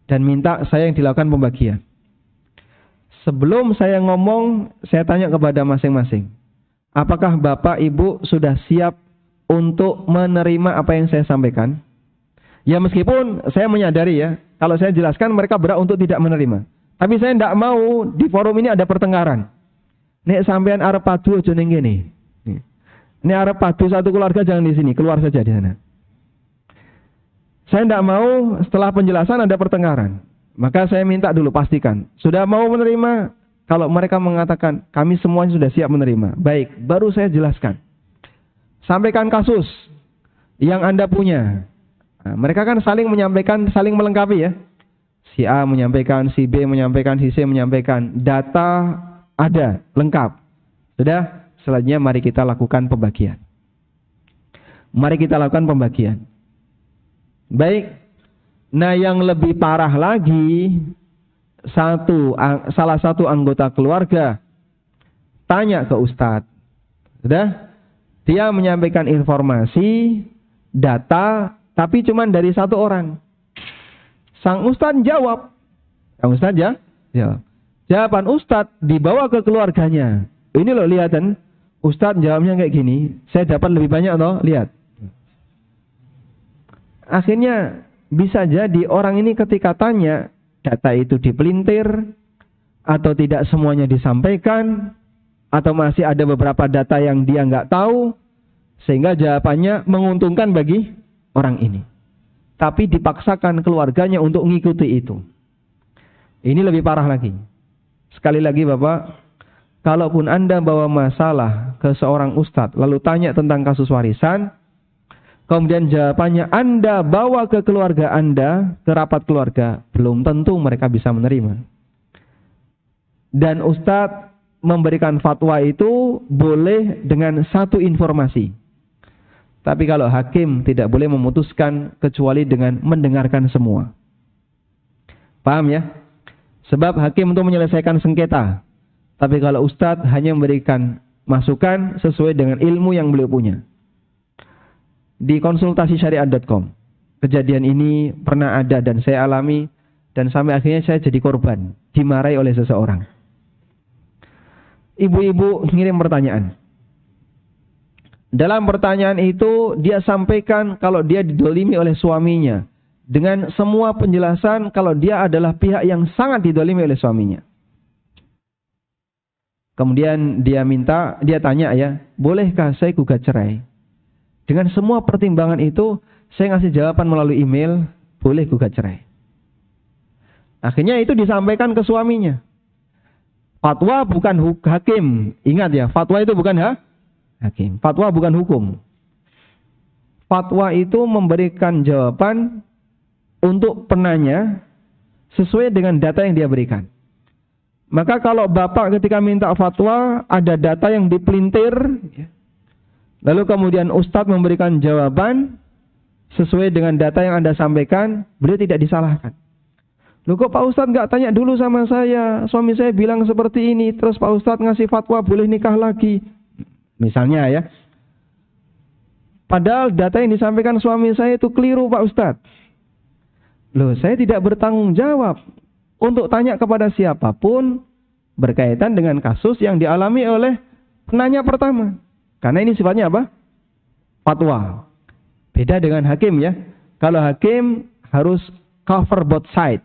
Dan minta saya yang dilakukan pembagian. Sebelum saya ngomong, saya tanya kepada masing-masing. Apakah Bapak Ibu sudah siap untuk menerima apa yang saya sampaikan? Ya meskipun saya menyadari ya, kalau saya jelaskan mereka berat untuk tidak menerima. Tapi saya tidak mau di forum ini ada pertengkaran. Nek sampean arep padu aja ning kene. Nek arep padu satu keluarga jangan di sini, keluar saja di sana. Saya tidak mau setelah penjelasan ada pertengkaran. Maka saya minta dulu pastikan. Sudah mau menerima? Kalau mereka mengatakan kami semuanya sudah siap menerima. Baik, baru saya jelaskan. Sampaikan kasus yang Anda punya. Nah, mereka kan saling menyampaikan, saling melengkapi ya. Si A menyampaikan, si B menyampaikan, si C menyampaikan. Data ada, lengkap. Sudah, selanjutnya mari kita lakukan pembagian. Mari kita lakukan pembagian. Baik. Nah yang lebih parah lagi, salah satu anggota keluarga tanya ke Ustadz. Sudah? Dia menyampaikan informasi, data, tapi cuma dari satu orang. Sang Ustadz jawab. Sang Ustadz ya? Ya. Jawaban Ustadz dibawa ke keluarganya. Ini loh lihatan. Ustadz jawabnya kayak gini. Saya dapat lebih banyak loh. Lihat. Akhirnya bisa jadi orang ini ketika tanya, data itu dipelintir, atau tidak semuanya disampaikan, atau masih ada beberapa data yang dia nggak tahu, sehingga jawabannya menguntungkan bagi orang ini. Tapi dipaksakan keluarganya untuk mengikuti itu. Ini lebih parah lagi. Sekali lagi Bapak, kalaupun Anda bawa masalah ke seorang ustadz, lalu tanya tentang kasus warisan, kemudian jawabannya Anda bawa ke keluarga Anda, ke rapat keluarga, belum tentu mereka bisa menerima. Dan ustadz memberikan fatwa itu boleh dengan satu informasi. Tapi kalau hakim tidak boleh memutuskan kecuali dengan mendengarkan semua. Paham ya? Sebab hakim untuk menyelesaikan sengketa. Tapi kalau ustadz hanya memberikan masukan sesuai dengan ilmu yang beliau punya. Di konsultasisyariat.com, kejadian ini pernah ada dan saya alami, dan sampai akhirnya saya jadi korban, dimarahi oleh seseorang. Ibu-ibu ngirim pertanyaan. Dalam pertanyaan itu dia sampaikan kalau dia didolimi oleh suaminya, dengan semua penjelasan kalau dia adalah pihak yang sangat didolimi oleh suaminya. Kemudian dia tanya ya, bolehkah saya gugat cerai? Dengan semua pertimbangan itu, saya ngasih jawaban melalui email, boleh gugat cerai. Akhirnya itu disampaikan ke suaminya. Fatwa bukan hakim. Ingat ya, fatwa itu bukan hakim. Fatwa bukan hukum. Fatwa itu memberikan jawaban untuk penanya sesuai dengan data yang dia berikan. Maka kalau Bapak ketika minta fatwa, ada data yang dipelintir, lalu kemudian Ustadz memberikan jawaban sesuai dengan data yang Anda sampaikan, beliau tidak disalahkan. Loh kok Pak Ustadz nggak tanya dulu sama saya, suami saya bilang seperti ini, terus Pak Ustadz ngasih fatwa boleh nikah lagi. Misalnya ya. Padahal data yang disampaikan suami saya itu keliru Pak Ustadz. Loh saya tidak bertanggung jawab untuk tanya kepada siapapun berkaitan dengan kasus yang dialami oleh penanya pertama. Karena ini sifatnya apa? Fatwa. Beda dengan hakim ya. Kalau hakim harus cover both side.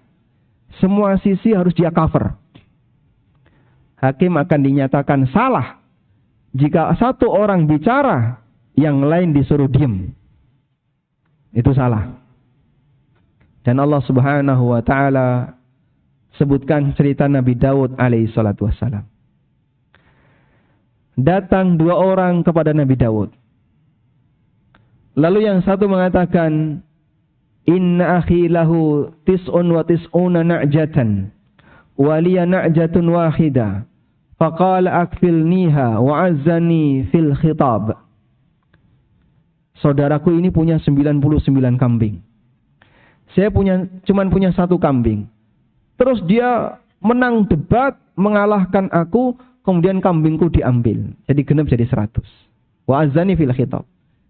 Semua sisi harus dia cover. Hakim akan dinyatakan salah jika satu orang bicara, yang lain disuruh diam. Itu salah. Dan Allah Subhanahu wa taala sebutkan cerita Nabi Daud alaihi salatu wassalam. Datang dua orang kepada Nabi Daud. Lalu yang satu mengatakan, Inna akhi lahu tis'un wa tis'una na'jatan wa liya na'jatun wahida faqala akfilniha wa azzani fil khitab. Saudaraku ini punya 99 kambing. Saya cuman punya satu kambing. Terus dia menang debat, mengalahkan aku, kemudian kambingku diambil. Jadi genap jadi 100. Wa azzani fil khitab.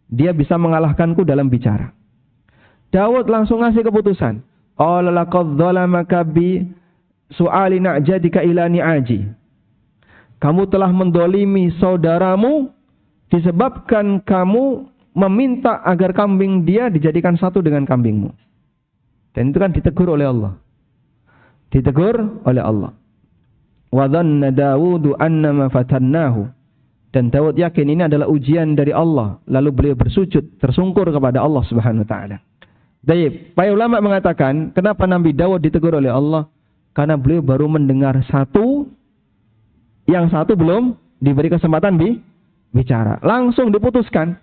Dia bisa mengalahkanku dalam bicara. Daud langsung ngasih keputusan. Qala laqad zalamaka bi su'ali na'jadika ila ni'aji. Kamu telah mendolimi saudaramu disebabkan kamu meminta agar kambing dia dijadikan satu dengan kambingmu. Dan itu kan ditegur oleh Allah. Ditegur oleh Allah. Wa dhanna Dawudu annama fatannahu. Dan Daud yakin ini adalah ujian dari Allah. Lalu beliau bersujud, tersungkur kepada Allah Subhanahu wa taala. Baik, para ulama mengatakan, kenapa Nabi Daud ditegur oleh Allah? Karena beliau baru mendengar satu, yang satu belum diberi kesempatan bicara. Langsung diputuskan.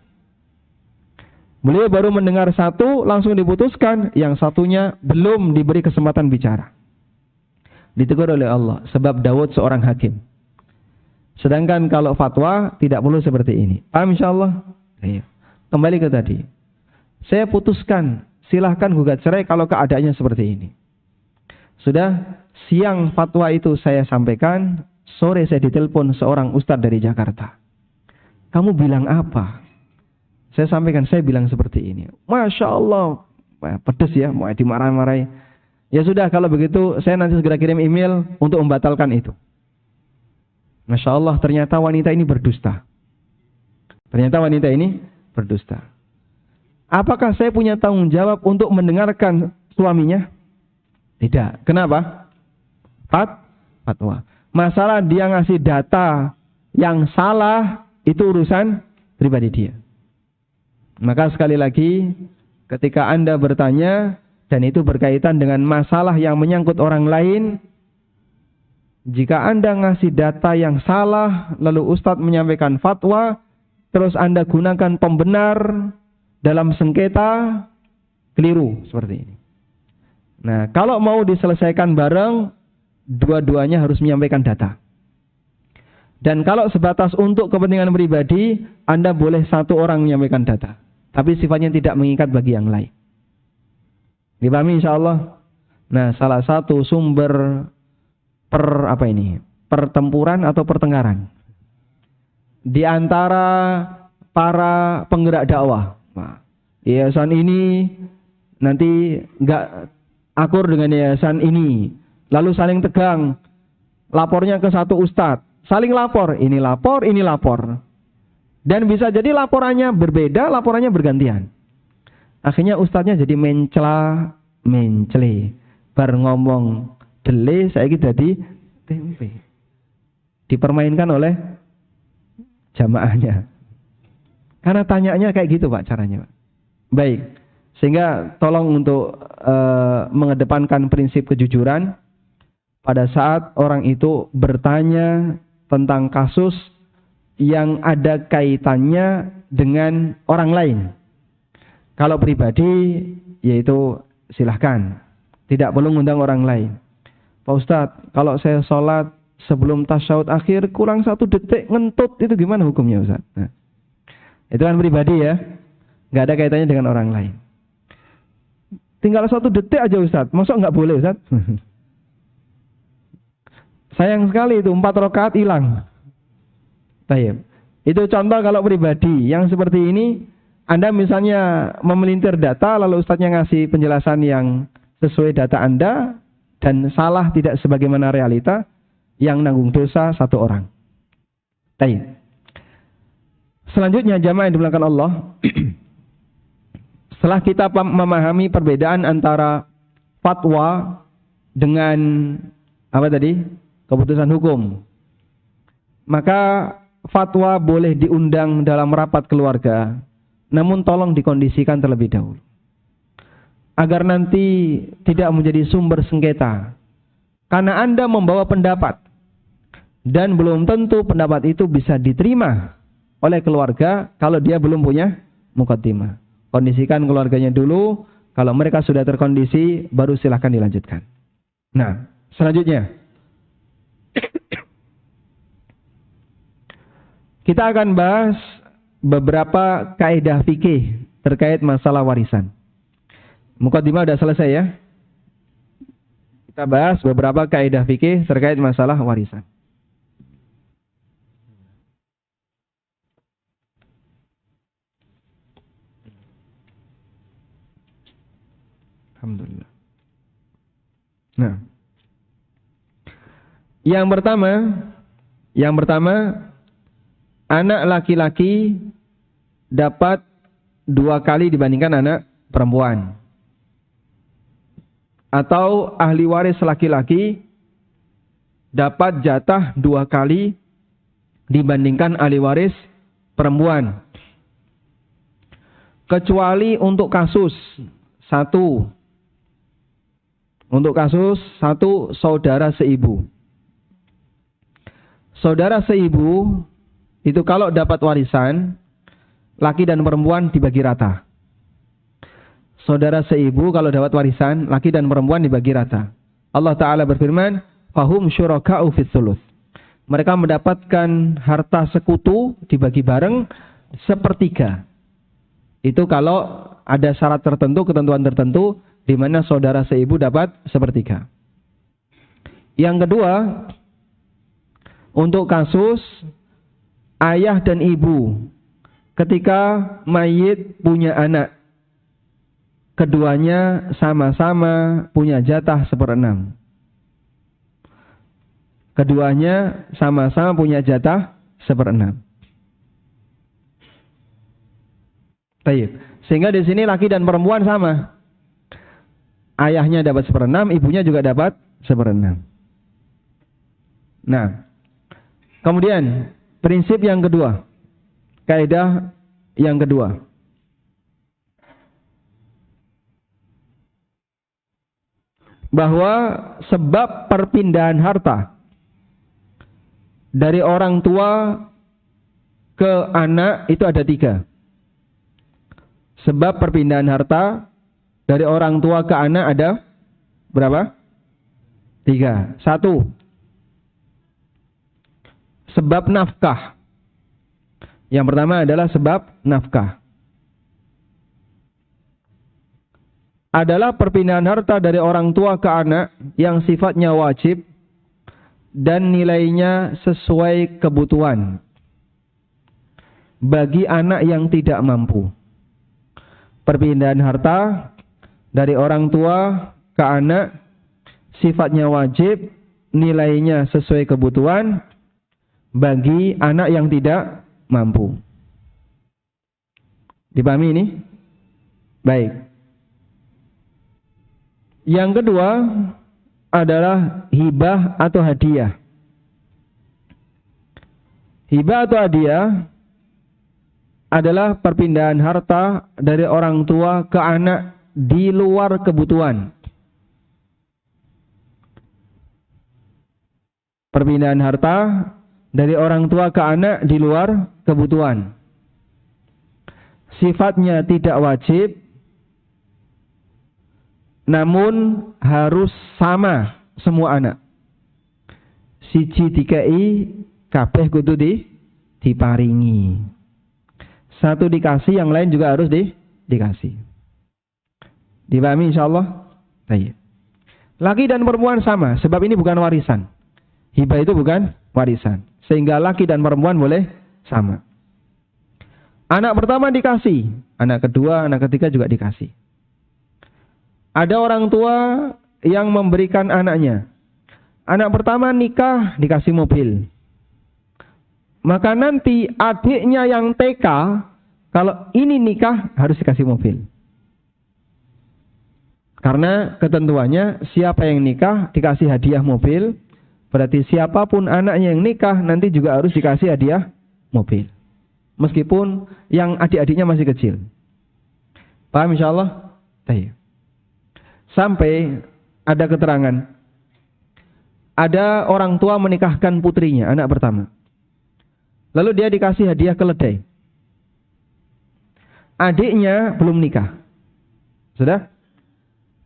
Beliau baru mendengar satu, langsung diputuskan. Yang satunya belum diberi kesempatan bicara. Ditegur oleh Allah. Sebab Daud seorang hakim. Sedangkan kalau fatwa, tidak perlu seperti ini. Paham insyaAllah? Ayo. Kembali ke tadi. Saya putuskan, silahkan gugat cerai kalau keadaannya seperti ini. Sudah, siang fatwa itu saya sampaikan. Sore saya ditelepon seorang ustadz dari Jakarta. Kamu bilang apa? Saya sampaikan, saya bilang seperti ini. Masya Allah. Pedes ya, mau dimarah-marahi. Ya sudah, kalau begitu saya nanti segera kirim email untuk membatalkan itu. Masya Allah, ternyata wanita ini berdusta. Ternyata wanita ini berdusta. Apakah saya punya tanggung jawab untuk mendengarkan suaminya? Tidak. Kenapa? Fatwa. Masalah dia ngasih data yang salah, itu urusan pribadi dia. Maka sekali lagi, ketika Anda bertanya, dan itu berkaitan dengan masalah yang menyangkut orang lain, jika Anda ngasih data yang salah, lalu Ustadz menyampaikan fatwa, terus Anda gunakan pembenar dalam sengketa, keliru seperti ini. Nah, kalau mau diselesaikan bareng, dua-duanya harus menyampaikan data. Dan kalau sebatas untuk kepentingan pribadi, Anda boleh satu orang menyampaikan data. Tapi sifatnya tidak mengikat bagi yang lain. Dipahami insyaAllah? Nah, salah satu sumber pertempuran atau pertengkaran di antara para penggerak dakwah. Nah, yayasan ini nanti enggak akur dengan yayasan ini. Lalu saling tegang, lapornya ke satu ustadz, saling lapor, ini lapor. Dan bisa jadi laporannya berbeda, laporannya bergantian. Akhirnya ustadznya jadi mencele. Bar ngomong dele, saya jadi tempe. Dipermainkan oleh jamaahnya. Karena tanyanya kayak gitu Pak caranya Pak. Baik, sehingga tolong untuk mengedepankan prinsip kejujuran. Pada saat orang itu bertanya tentang kasus yang ada kaitannya dengan orang lain. Kalau pribadi, yaitu silahkan. Tidak perlu ngundang orang lain. Pak Ustadz, kalau saya sholat sebelum tasyahud akhir kurang 1 detik ngentut, itu gimana hukumnya Ustadz? Nah, itu kan pribadi ya. Nggak ada kaitannya dengan orang lain. Tinggal 1 detik aja Ustadz. Masa nggak boleh Ustadz? Sayang sekali itu 4 rakaat hilang. Baik. Itu contoh kalau pribadi. Yang seperti ini, Anda misalnya memelintir data, lalu ustadznya ngasih penjelasan yang sesuai data Anda, dan salah tidak sebagaimana realita, yang nanggung dosa 1 orang. Baik. Selanjutnya jamaah yang dimuliakan Allah, setelah kita memahami perbedaan antara fatwa dengan apa tadi? Keputusan hukum. Maka fatwa boleh diundang dalam rapat keluarga, namun tolong dikondisikan terlebih dahulu. Agar nanti tidak menjadi sumber sengketa. Karena Anda membawa pendapat, dan belum tentu pendapat itu bisa diterima oleh keluarga kalau dia belum punya muqaddimah. Kondisikan keluarganya dulu, kalau mereka sudah terkondisi, baru silahkan dilanjutkan. Nah, selanjutnya. Kita akan bahas beberapa kaidah fikih terkait masalah warisan. Muqaddimah sudah selesai ya. Kita bahas beberapa kaidah fikih terkait masalah warisan. Alhamdulillah. Nah, Yang pertama, anak laki-laki dapat 2 kali dibandingkan anak perempuan. Atau ahli waris laki-laki dapat jatah 2 kali dibandingkan ahli waris perempuan. Kecuali untuk kasus satu saudara seibu. Saudara seibu itu kalau dapat warisan, laki dan perempuan dibagi rata. Saudara seibu kalau dapat warisan, laki dan perempuan dibagi rata. Allah Ta'ala berfirman, fahum syuraka'u fis sulus. Mereka mendapatkan harta sekutu dibagi bareng 1/3. Itu kalau ada syarat tertentu, ketentuan tertentu, di mana saudara seibu dapat 1/3. Yang kedua, untuk kasus ayah dan ibu ketika mayit punya anak, keduanya sama-sama punya jatah 1/6. Keduanya sama-sama punya jatah 1/6. Baik. Sehingga di sini laki dan perempuan sama. Ayahnya dapat 1/6, ibunya juga dapat 1/6. Nah, kemudian prinsip yang kedua, kaidah yang kedua. Bahwa sebab perpindahan harta dari orang tua ke anak itu ada 3. Sebab perpindahan harta dari orang tua ke anak ada berapa? 3. 1. Sebab nafkah. Yang pertama adalah sebab nafkah. Adalah perpindahan harta dari orang tua ke anak yang sifatnya wajib dan nilainya sesuai kebutuhan bagi anak yang tidak mampu. Perpindahan harta dari orang tua ke anak sifatnya wajib, nilainya sesuai kebutuhan bagi anak yang tidak mampu. Dipahami ini? Baik. Yang kedua adalah hibah atau hadiah. Hibah atau hadiah adalah perpindahan harta dari orang tua ke anak di luar kebutuhan. Perpindahan harta dari orang tua ke anak di luar kebutuhan. Sifatnya tidak wajib, namun harus sama semua anak. Siji dikei, kabeh kudu diparingi. Satu dikasih, yang lain juga harus dikasih. Dipahami insyaallah? Baik. Laki dan perempuan sama, sebab ini bukan warisan. Hibah itu bukan warisan. Sehingga laki dan perempuan boleh sama. Anak pertama dikasih, anak kedua, anak ketiga juga dikasih. Ada orang tua yang memberikan anaknya. Anak pertama nikah, dikasih mobil. Maka nanti adiknya yang TK, kalau ini nikah harus dikasih mobil. Karena ketentuannya siapa yang nikah dikasih hadiah mobil, berarti siapapun anaknya yang nikah nanti juga harus dikasih hadiah mobil. Meskipun yang adik-adiknya masih kecil. Paham insyaallah? Baik. Sampai ada keterangan. Ada orang tua menikahkan putrinya, anak pertama. Lalu dia dikasih hadiah keledai. Adiknya belum nikah. Sudah?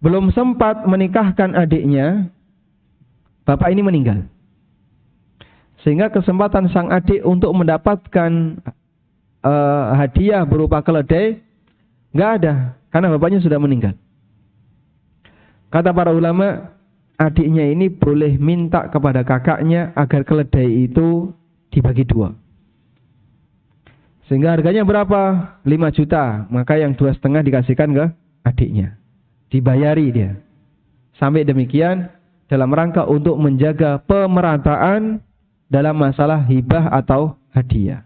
Belum sempat menikahkan adiknya, bapak ini meninggal. Sehingga kesempatan sang adik untuk mendapatkan hadiah berupa keledai nggak ada, karena bapaknya sudah meninggal. Kata para ulama, adiknya ini boleh minta kepada kakaknya agar keledai itu dibagi 2. Sehingga harganya berapa? 5 juta. Maka yang 2,5 dikasihkan ke adiknya. Dibayari dia. Sampai demikian dalam rangka untuk menjaga pemerataan dalam masalah hibah atau hadiah.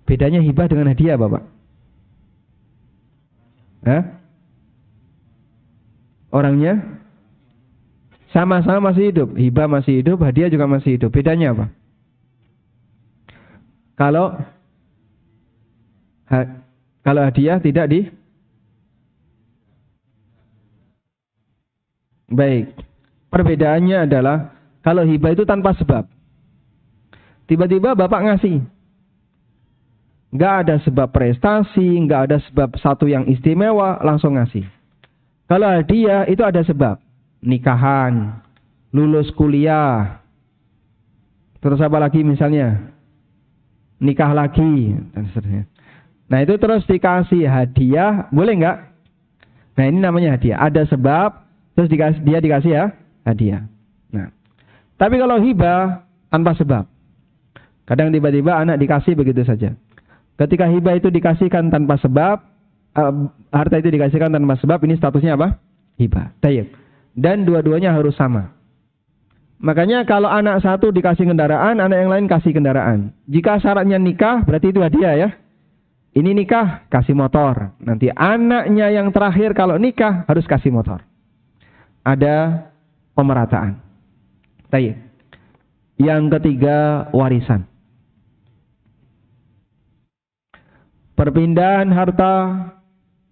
Bedanya hibah dengan hadiah, Bapak? Orangnya sama-sama masih hidup. Hibah masih hidup, hadiah juga masih hidup. Bedanya apa? Kalau hadiah tidak Baik. Perbedaannya adalah kalau hibah itu tanpa sebab. Tiba-tiba Bapak ngasih. Nggak ada sebab prestasi, nggak ada sebab satu yang istimewa, langsung ngasih. Kalau hadiah itu ada sebab. Nikahan, lulus kuliah, terus apa lagi misalnya? Nikah lagi, dan seterusnya. Nah itu terus dikasih hadiah, boleh nggak? Nah ini namanya hadiah. Ada sebab, terus dia dikasih ya hadiah. Nah, tapi kalau hibah tanpa sebab. Kadang tiba-tiba anak dikasih begitu saja. Ketika hibah itu dikasihkan tanpa sebab, harta itu dikasihkan tanpa sebab, ini statusnya apa? Hibah. Tayyib. Dan dua-duanya harus sama. Makanya kalau anak satu dikasih kendaraan, anak yang lain kasih kendaraan. Jika syaratnya nikah, berarti itu hadiah ya. Ini nikah, kasih motor. Nanti anaknya yang terakhir kalau nikah, harus kasih motor. Ada pemerataan. Tayyib. Yang ketiga, warisan. Perpindahan harta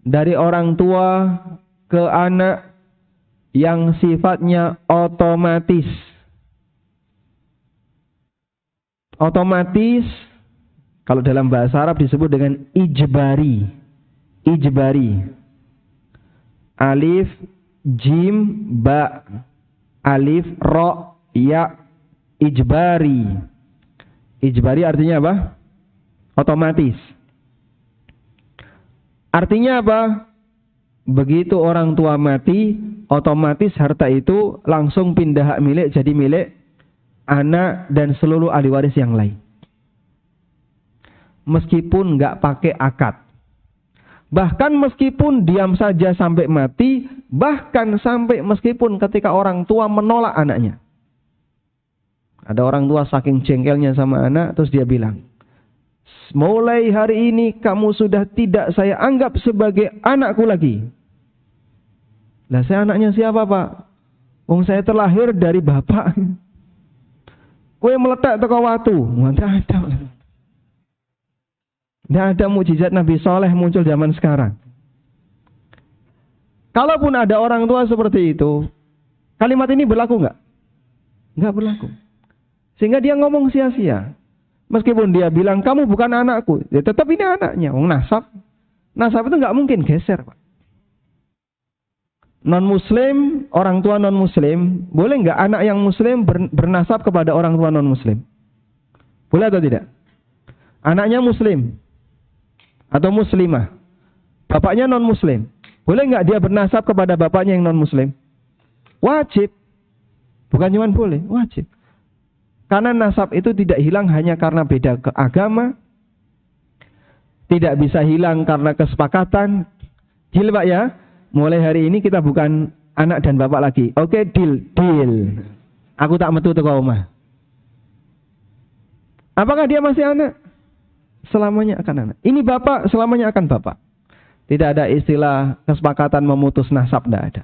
dari orang tua ke anak yang sifatnya otomatis. Otomatis, kalau dalam bahasa Arab disebut dengan ijbari. Ijbari. Alif, jim, ba. Alif, ro, ya. Ijbari. Ijbari artinya apa? Otomatis. Artinya apa? Begitu orang tua mati, otomatis harta itu langsung pindah hak milik jadi milik anak dan seluruh ahli waris yang lain. Meskipun nggak pakai akad. Bahkan meskipun diam saja sampai mati, bahkan sampai meskipun ketika orang tua menolak anaknya. Ada orang tua saking jengkelnya sama anak, terus dia bilang, mulai hari ini kamu sudah tidak saya anggap sebagai anakku lagi. Lah saya anaknya siapa Pak? Wong saya terlahir dari bapak. Kue meletak teko watu. Tidak ada mukjizat Nabi Soleh muncul zaman sekarang. Kalaupun ada orang tua seperti itu, kalimat ini berlaku nggak? Nggak berlaku. Sehingga dia ngomong sia-sia. Meskipun dia bilang kamu bukan anakku, ya tetap ini anaknya. Wong nasab itu nggak mungkin geser, Pak. Non-Muslim, orang tua non-Muslim, boleh nggak anak yang Muslim bernasab kepada orang tua non-Muslim? Boleh atau tidak? Anaknya Muslim atau Muslimah, bapaknya non-Muslim, boleh nggak dia bernasab kepada bapaknya yang non-Muslim? Wajib, bukan cuma boleh, wajib. Karena nasab itu tidak hilang hanya karena beda agama, tidak bisa hilang karena kesepakatan. Deal Pak ya, mulai hari ini kita bukan anak dan bapak lagi. Oke, deal. Aku tak metu teko omah. Apakah dia masih anak? Selamanya akan anak. Ini bapak, selamanya akan bapak. Tidak ada istilah kesepakatan memutus nasab, tidak ada.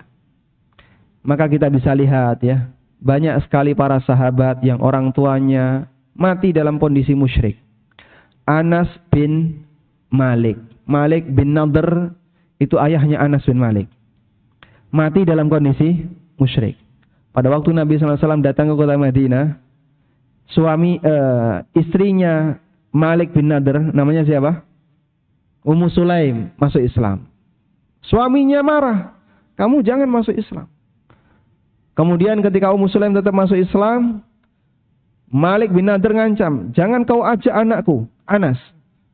Maka kita bisa lihat ya, banyak sekali para sahabat yang orang tuanya mati dalam kondisi musyrik. Anas bin Malik. Malik bin Nadr itu ayahnya Anas bin Malik. Mati dalam kondisi musyrik. Pada waktu Nabi SAW datang ke kota Madinah, istrinya Malik bin Nadr, namanya siapa? Ummu Sulaim, masuk Islam. Suaminya marah, kamu jangan masuk Islam. Kemudian ketika Ummu Sulaim tetap masuk Islam, Malik bin Nadr ngancam, jangan kau ajak anakku, Anas.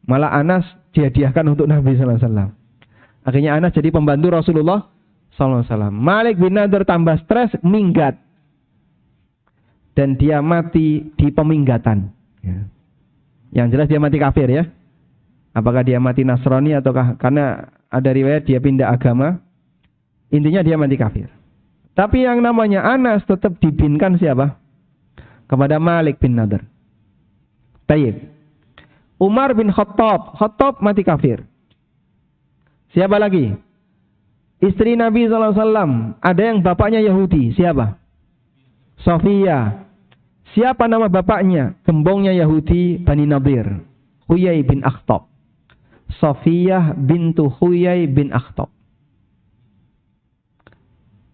Malah Anas dihadiahkan untuk Nabi SAW. Akhirnya Anas jadi pembantu Rasulullah SAW. Malik bin Nadr tambah stres, minggat. Dan dia mati di peminggatan. Ya. Yang jelas dia mati kafir ya. Apakah dia mati Nasrani ataukah karena ada riwayat dia pindah agama. Intinya dia mati kafir. Tapi yang namanya Anas tetap dibinkan siapa? Kepada Malik bin Nadr. Tayyib. Umar bin Khattab. Khattab mati kafir. Siapa lagi? Istri Nabi SAW. Ada yang bapaknya Yahudi. Siapa? Sofia. Siapa nama bapaknya? Gembongnya Yahudi Bani Nadir. Huyai bin Akhtab. Sofiyah bintu Huyai bin Akhtab.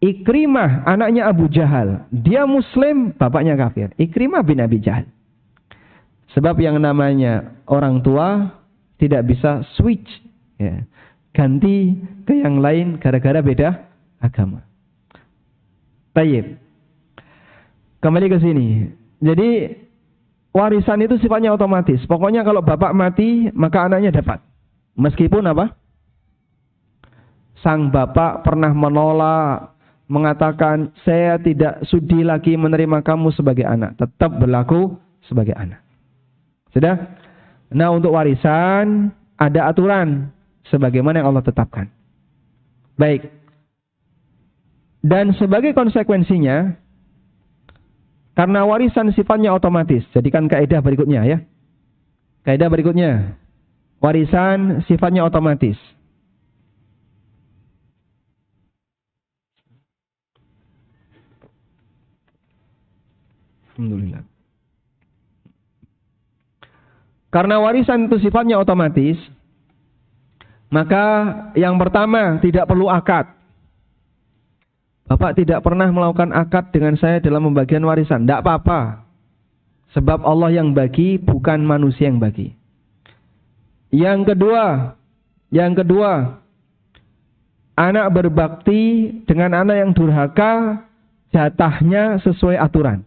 Ikrimah anaknya Abu Jahal. Dia Muslim, bapaknya kafir. Ikrimah bin Abi Jahal. Sebab yang namanya orang tua tidak bisa switch. Ya. Ganti ke yang lain gara-gara beda agama. Tayyib. Kembali ke sini. Jadi warisan itu sifatnya otomatis. Pokoknya kalau bapak mati, maka anaknya dapat. Meskipun apa? Sang bapak pernah menolak, mengatakan saya tidak sudi lagi menerima kamu sebagai anak. Tetap berlaku sebagai anak. Sudah? Nah, untuk warisan ada aturan sebagaimana yang Allah tetapkan. Baik. Dan sebagai konsekuensinya, karena warisan sifatnya otomatis, jadikan kaidah berikutnya ya. Kaidah berikutnya, warisan sifatnya otomatis. Alhamdulillah. Karena warisan itu sifatnya otomatis, maka yang pertama tidak perlu akad. Bapak tidak pernah melakukan akad dengan saya dalam pembagian warisan. Tidak apa-apa. Sebab Allah yang bagi, bukan manusia yang bagi. Yang kedua, anak berbakti dengan anak yang durhaka, jatahnya sesuai aturan.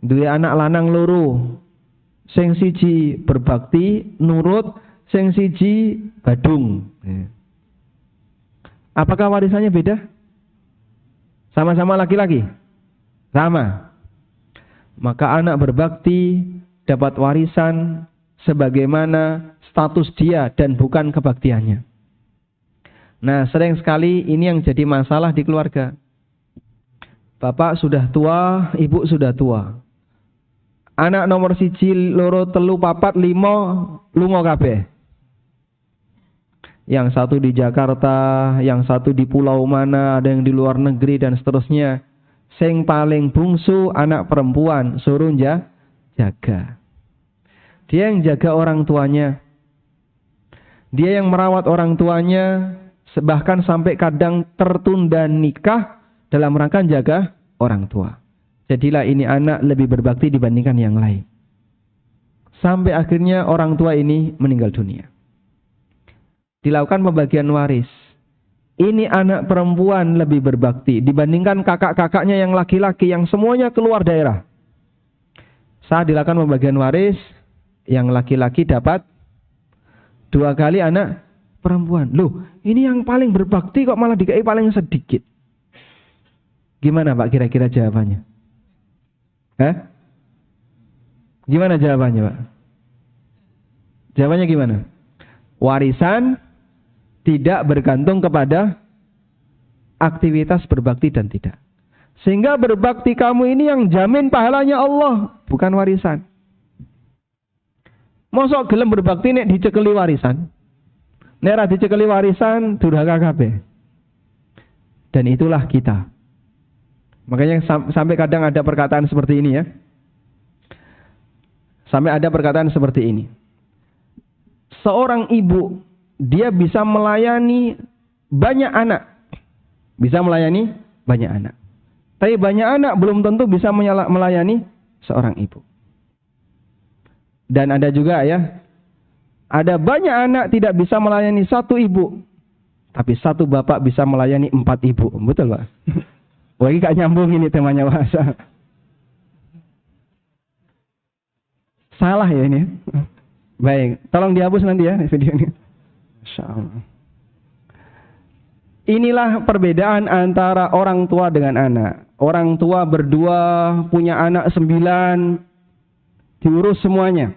Dua anak lanang loro, sing siji berbakti, nurut, sing siji badung. Apakah warisannya beda? Sama-sama laki-laki? Sama. Maka anak berbakti dapat warisan sebagaimana status dia dan bukan kebaktiannya. Nah, sering sekali ini yang jadi masalah di keluarga. Bapak sudah tua, ibu sudah tua. Anak nomor siji, loro, telu, papat, limo, lungo kabeh. Yang satu di Jakarta, yang satu di pulau mana, ada yang di luar negeri dan seterusnya. Sing paling bungsu anak perempuan, suruh jaga. Dia yang jaga orang tuanya. Dia yang merawat orang tuanya, bahkan sampai kadang tertunda nikah dalam rangka jaga orang tua. Jadilah ini anak lebih berbakti dibandingkan yang lain. Sampai akhirnya orang tua ini meninggal dunia. Dilakukan pembagian waris. Ini anak perempuan lebih berbakti dibandingkan kakak-kakaknya yang laki-laki yang semuanya keluar daerah. Saat dilakukan pembagian waris, yang laki-laki dapat 2 kali anak perempuan. Loh, ini yang paling berbakti kok malah dikai paling sedikit. Gimana Pak kira-kira jawabannya? Gimana jawabannya Pak? Jawabannya gimana? Warisan tidak bergantung kepada aktivitas berbakti dan tidak. Sehingga berbakti kamu ini yang jamin pahalanya Allah, bukan warisan. Mosok gelem berbakti nek dicekeli warisan. Nek ra dicekeli warisan durhaka kabeh. Dan itulah kita. Makanya sampai kadang ada perkataan seperti ini ya. Sampai ada perkataan seperti ini. Seorang ibu, dia bisa melayani banyak anak. Bisa melayani banyak anak. Tapi banyak anak belum tentu bisa melayani seorang ibu. Dan ada juga ya, ada banyak anak tidak bisa melayani satu ibu. Tapi satu bapak bisa melayani 4 ibu. Betul Pak? Wah, ini gak nyambung ini temanya bahasa. Salah ya ini. Baik, tolong dihapus nanti ya video ini. Masya Allah. Inilah perbedaan antara orang tua dengan anak. Orang tua berdua punya anak 9, diurus semuanya.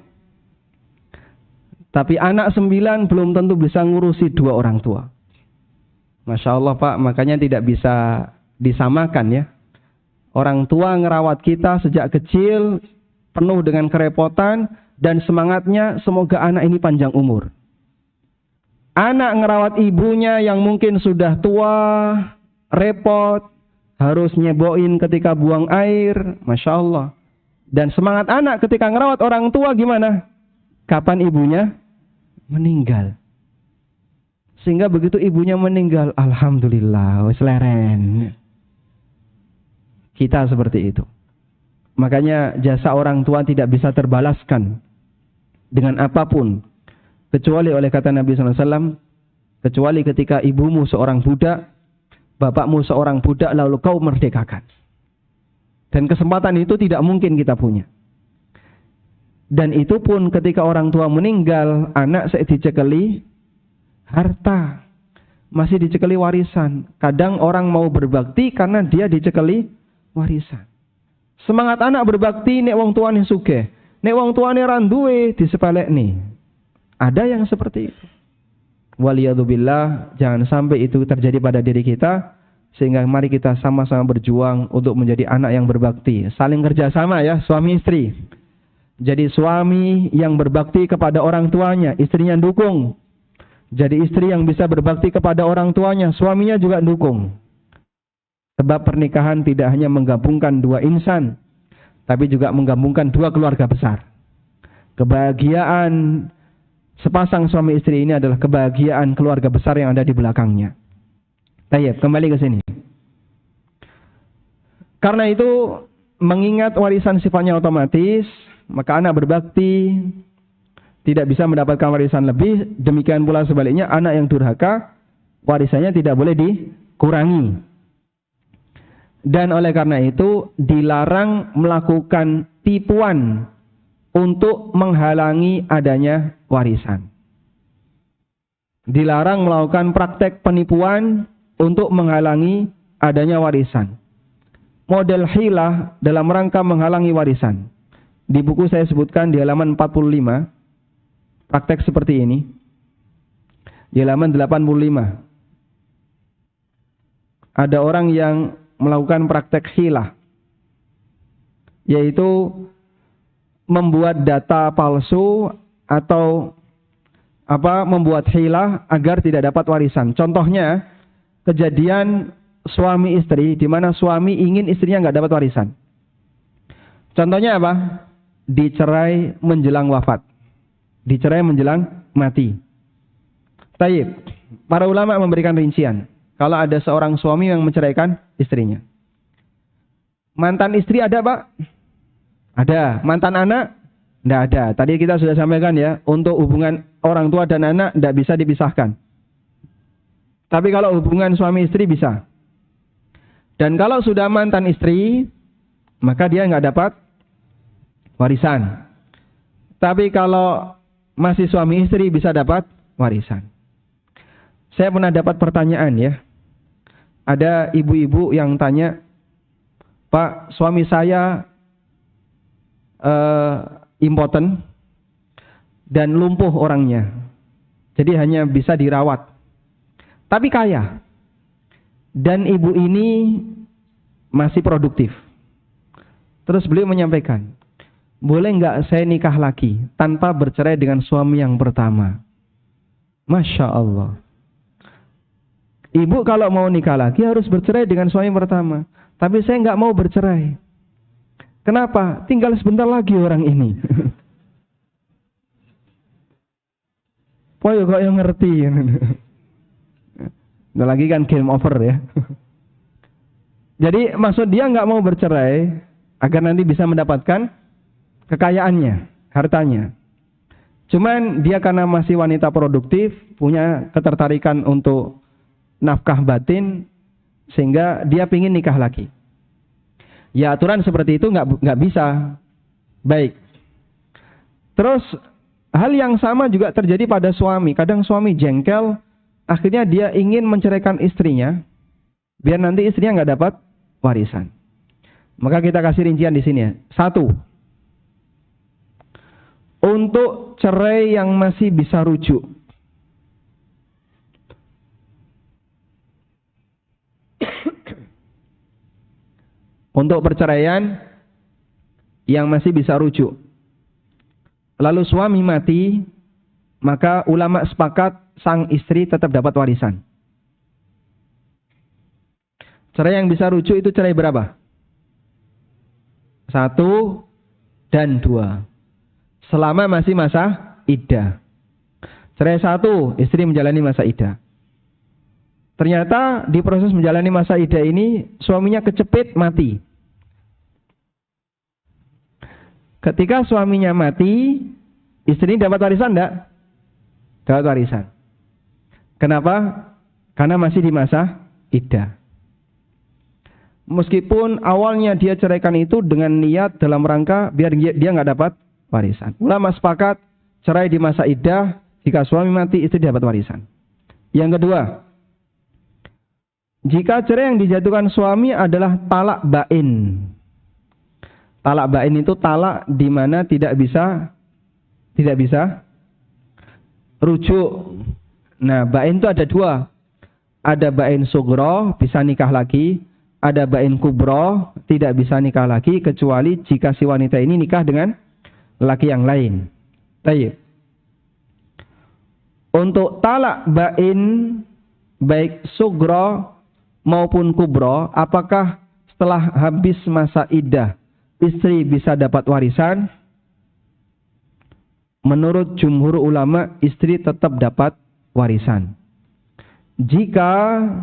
Tapi anak 9 belum tentu bisa ngurusi 2 orang tua. Masya Allah Pak, makanya tidak bisa disamakan ya. Orang tua ngerawat kita sejak kecil, penuh dengan kerepotan, dan semangatnya semoga anak ini panjang umur. Anak ngerawat ibunya yang mungkin sudah tua, repot, harus nyeboin ketika buang air, Masya Allah. Dan semangat anak ketika ngerawat orang tua gimana? Kapan ibunya meninggal? Sehingga begitu ibunya meninggal, alhamdulillah, wis leren. Kita seperti itu. Makanya jasa orang tua tidak bisa terbalaskan dengan apapun. Kecuali oleh kata Nabi SAW, kecuali ketika ibumu seorang budak, bapakmu seorang budak, lalu kau merdekakan. Dan kesempatan itu tidak mungkin kita punya. Dan itu pun ketika orang tua meninggal, anak saya dicekeli harta, masih dicekeli warisan. Kadang orang mau berbakti karena dia dicekeli warisan. Semangat anak berbakti nek wong tuane sugih, nek wong tuane ra duwe disepelekni. Ada yang seperti itu. Waliyadzubillah, jangan sampai itu terjadi pada diri kita, sehingga mari kita sama-sama berjuang untuk menjadi anak yang berbakti. Saling kerjasama ya, suami istri. Jadi suami yang berbakti kepada orang tuanya, istrinya dukung. Jadi istri yang bisa berbakti kepada orang tuanya, suaminya juga dukung. Sebab pernikahan tidak hanya menggabungkan dua insan, tapi juga menggabungkan dua keluarga besar. Kebahagiaan sepasang suami istri ini adalah kebahagiaan keluarga besar yang ada di belakangnya. Baik, kembali ke sini. Karena itu, mengingat warisan sifatnya otomatis, maka anak berbakti tidak bisa mendapatkan warisan lebih. Demikian pula sebaliknya, anak yang durhaka, warisannya tidak boleh dikurangi. Dan oleh karena itu, dilarang melakukan tipuan untuk menghalangi adanya warisan. Dilarang melakukan praktek penipuan untuk menghalangi adanya warisan. Model hilah dalam rangka menghalangi warisan. Di buku saya sebutkan di halaman 45, praktek seperti ini. Di halaman 85. Ada orang yang melakukan praktek hilah, yaitu membuat data palsu atau membuat hilah agar tidak dapat warisan. Contohnya, kejadian suami istri di mana suami ingin istrinya nggak dapat warisan. Contohnya apa? Dicerai menjelang wafat. Dicerai menjelang mati. Taib. Para ulama memberikan rincian. Kalau ada seorang suami yang menceraikan istrinya. Mantan istri ada, Pak? Ada. Mantan anak? Tidak ada. Tadi kita sudah sampaikan ya, untuk hubungan orang tua dan anak tidak bisa dipisahkan. Tapi kalau hubungan suami istri bisa. Dan kalau sudah mantan istri, maka dia nggak dapat warisan. Tapi kalau masih suami istri bisa dapat warisan. Saya pernah dapat pertanyaan ya. Ada ibu-ibu yang tanya, Pak, suami saya impoten dan lumpuh orangnya. Jadi hanya bisa dirawat. Tapi kaya. Dan ibu ini masih produktif. Terus beliau menyampaikan, boleh nggak saya nikah lagi tanpa bercerai dengan suami yang pertama? Masya Allah. Ibu kalau mau nikah lagi harus bercerai dengan suami yang pertama. Tapi saya nggak mau bercerai. Kenapa? Tinggal sebentar lagi orang ini. Poyo kok yang ngerti. Udah lagi kan game over ya. Jadi maksud dia nggak mau bercerai agar nanti bisa mendapatkan kekayaannya, hartanya. Cuman dia karena masih wanita produktif, punya ketertarikan untuk nafkah batin, sehingga dia pingin nikah lagi. Ya aturan seperti itu nggak bisa. Baik. Terus hal yang sama juga terjadi pada suami. Kadang suami jengkel, akhirnya dia ingin menceraikan istrinya, biar nanti istrinya nggak dapat warisan. Maka kita kasih rincian di sini ya. 1. Untuk cerai yang masih bisa rujuk. untuk perceraian yang masih bisa rujuk. Lalu suami mati, maka ulama sepakat sang istri tetap dapat warisan. Cerai yang bisa rujuk itu cerai berapa? 1 dan 2. Selama masih masa iddah. Cerai 1, istri menjalani masa iddah. Ternyata di proses menjalani masa iddah ini suaminya kecepit mati. Ketika suaminya mati, istri dapat warisan enggak? Dapat warisan. Kenapa? Karena masih di masa iddah. Meskipun awalnya dia ceraikan itu dengan niat dalam rangka biar dia nggak dapat warisan. Ulama sepakat cerai di masa iddah, jika suami mati istri dapat warisan. Yang kedua, jika cerai yang dijatuhkan suami adalah talak bain. Talak bain itu talak di mana tidak bisa rujuk. Nah, bain itu ada 2. Ada bain sugro, bisa nikah lagi. Ada bain kubro, tidak bisa nikah lagi kecuali jika si wanita ini nikah dengan laki yang lain. Baik. Untuk talak bain baik sugro maupun kubro, apakah setelah habis masa iddah istri bisa dapat warisan? Menurut jumhur ulama, istri tetap dapat warisan. Jika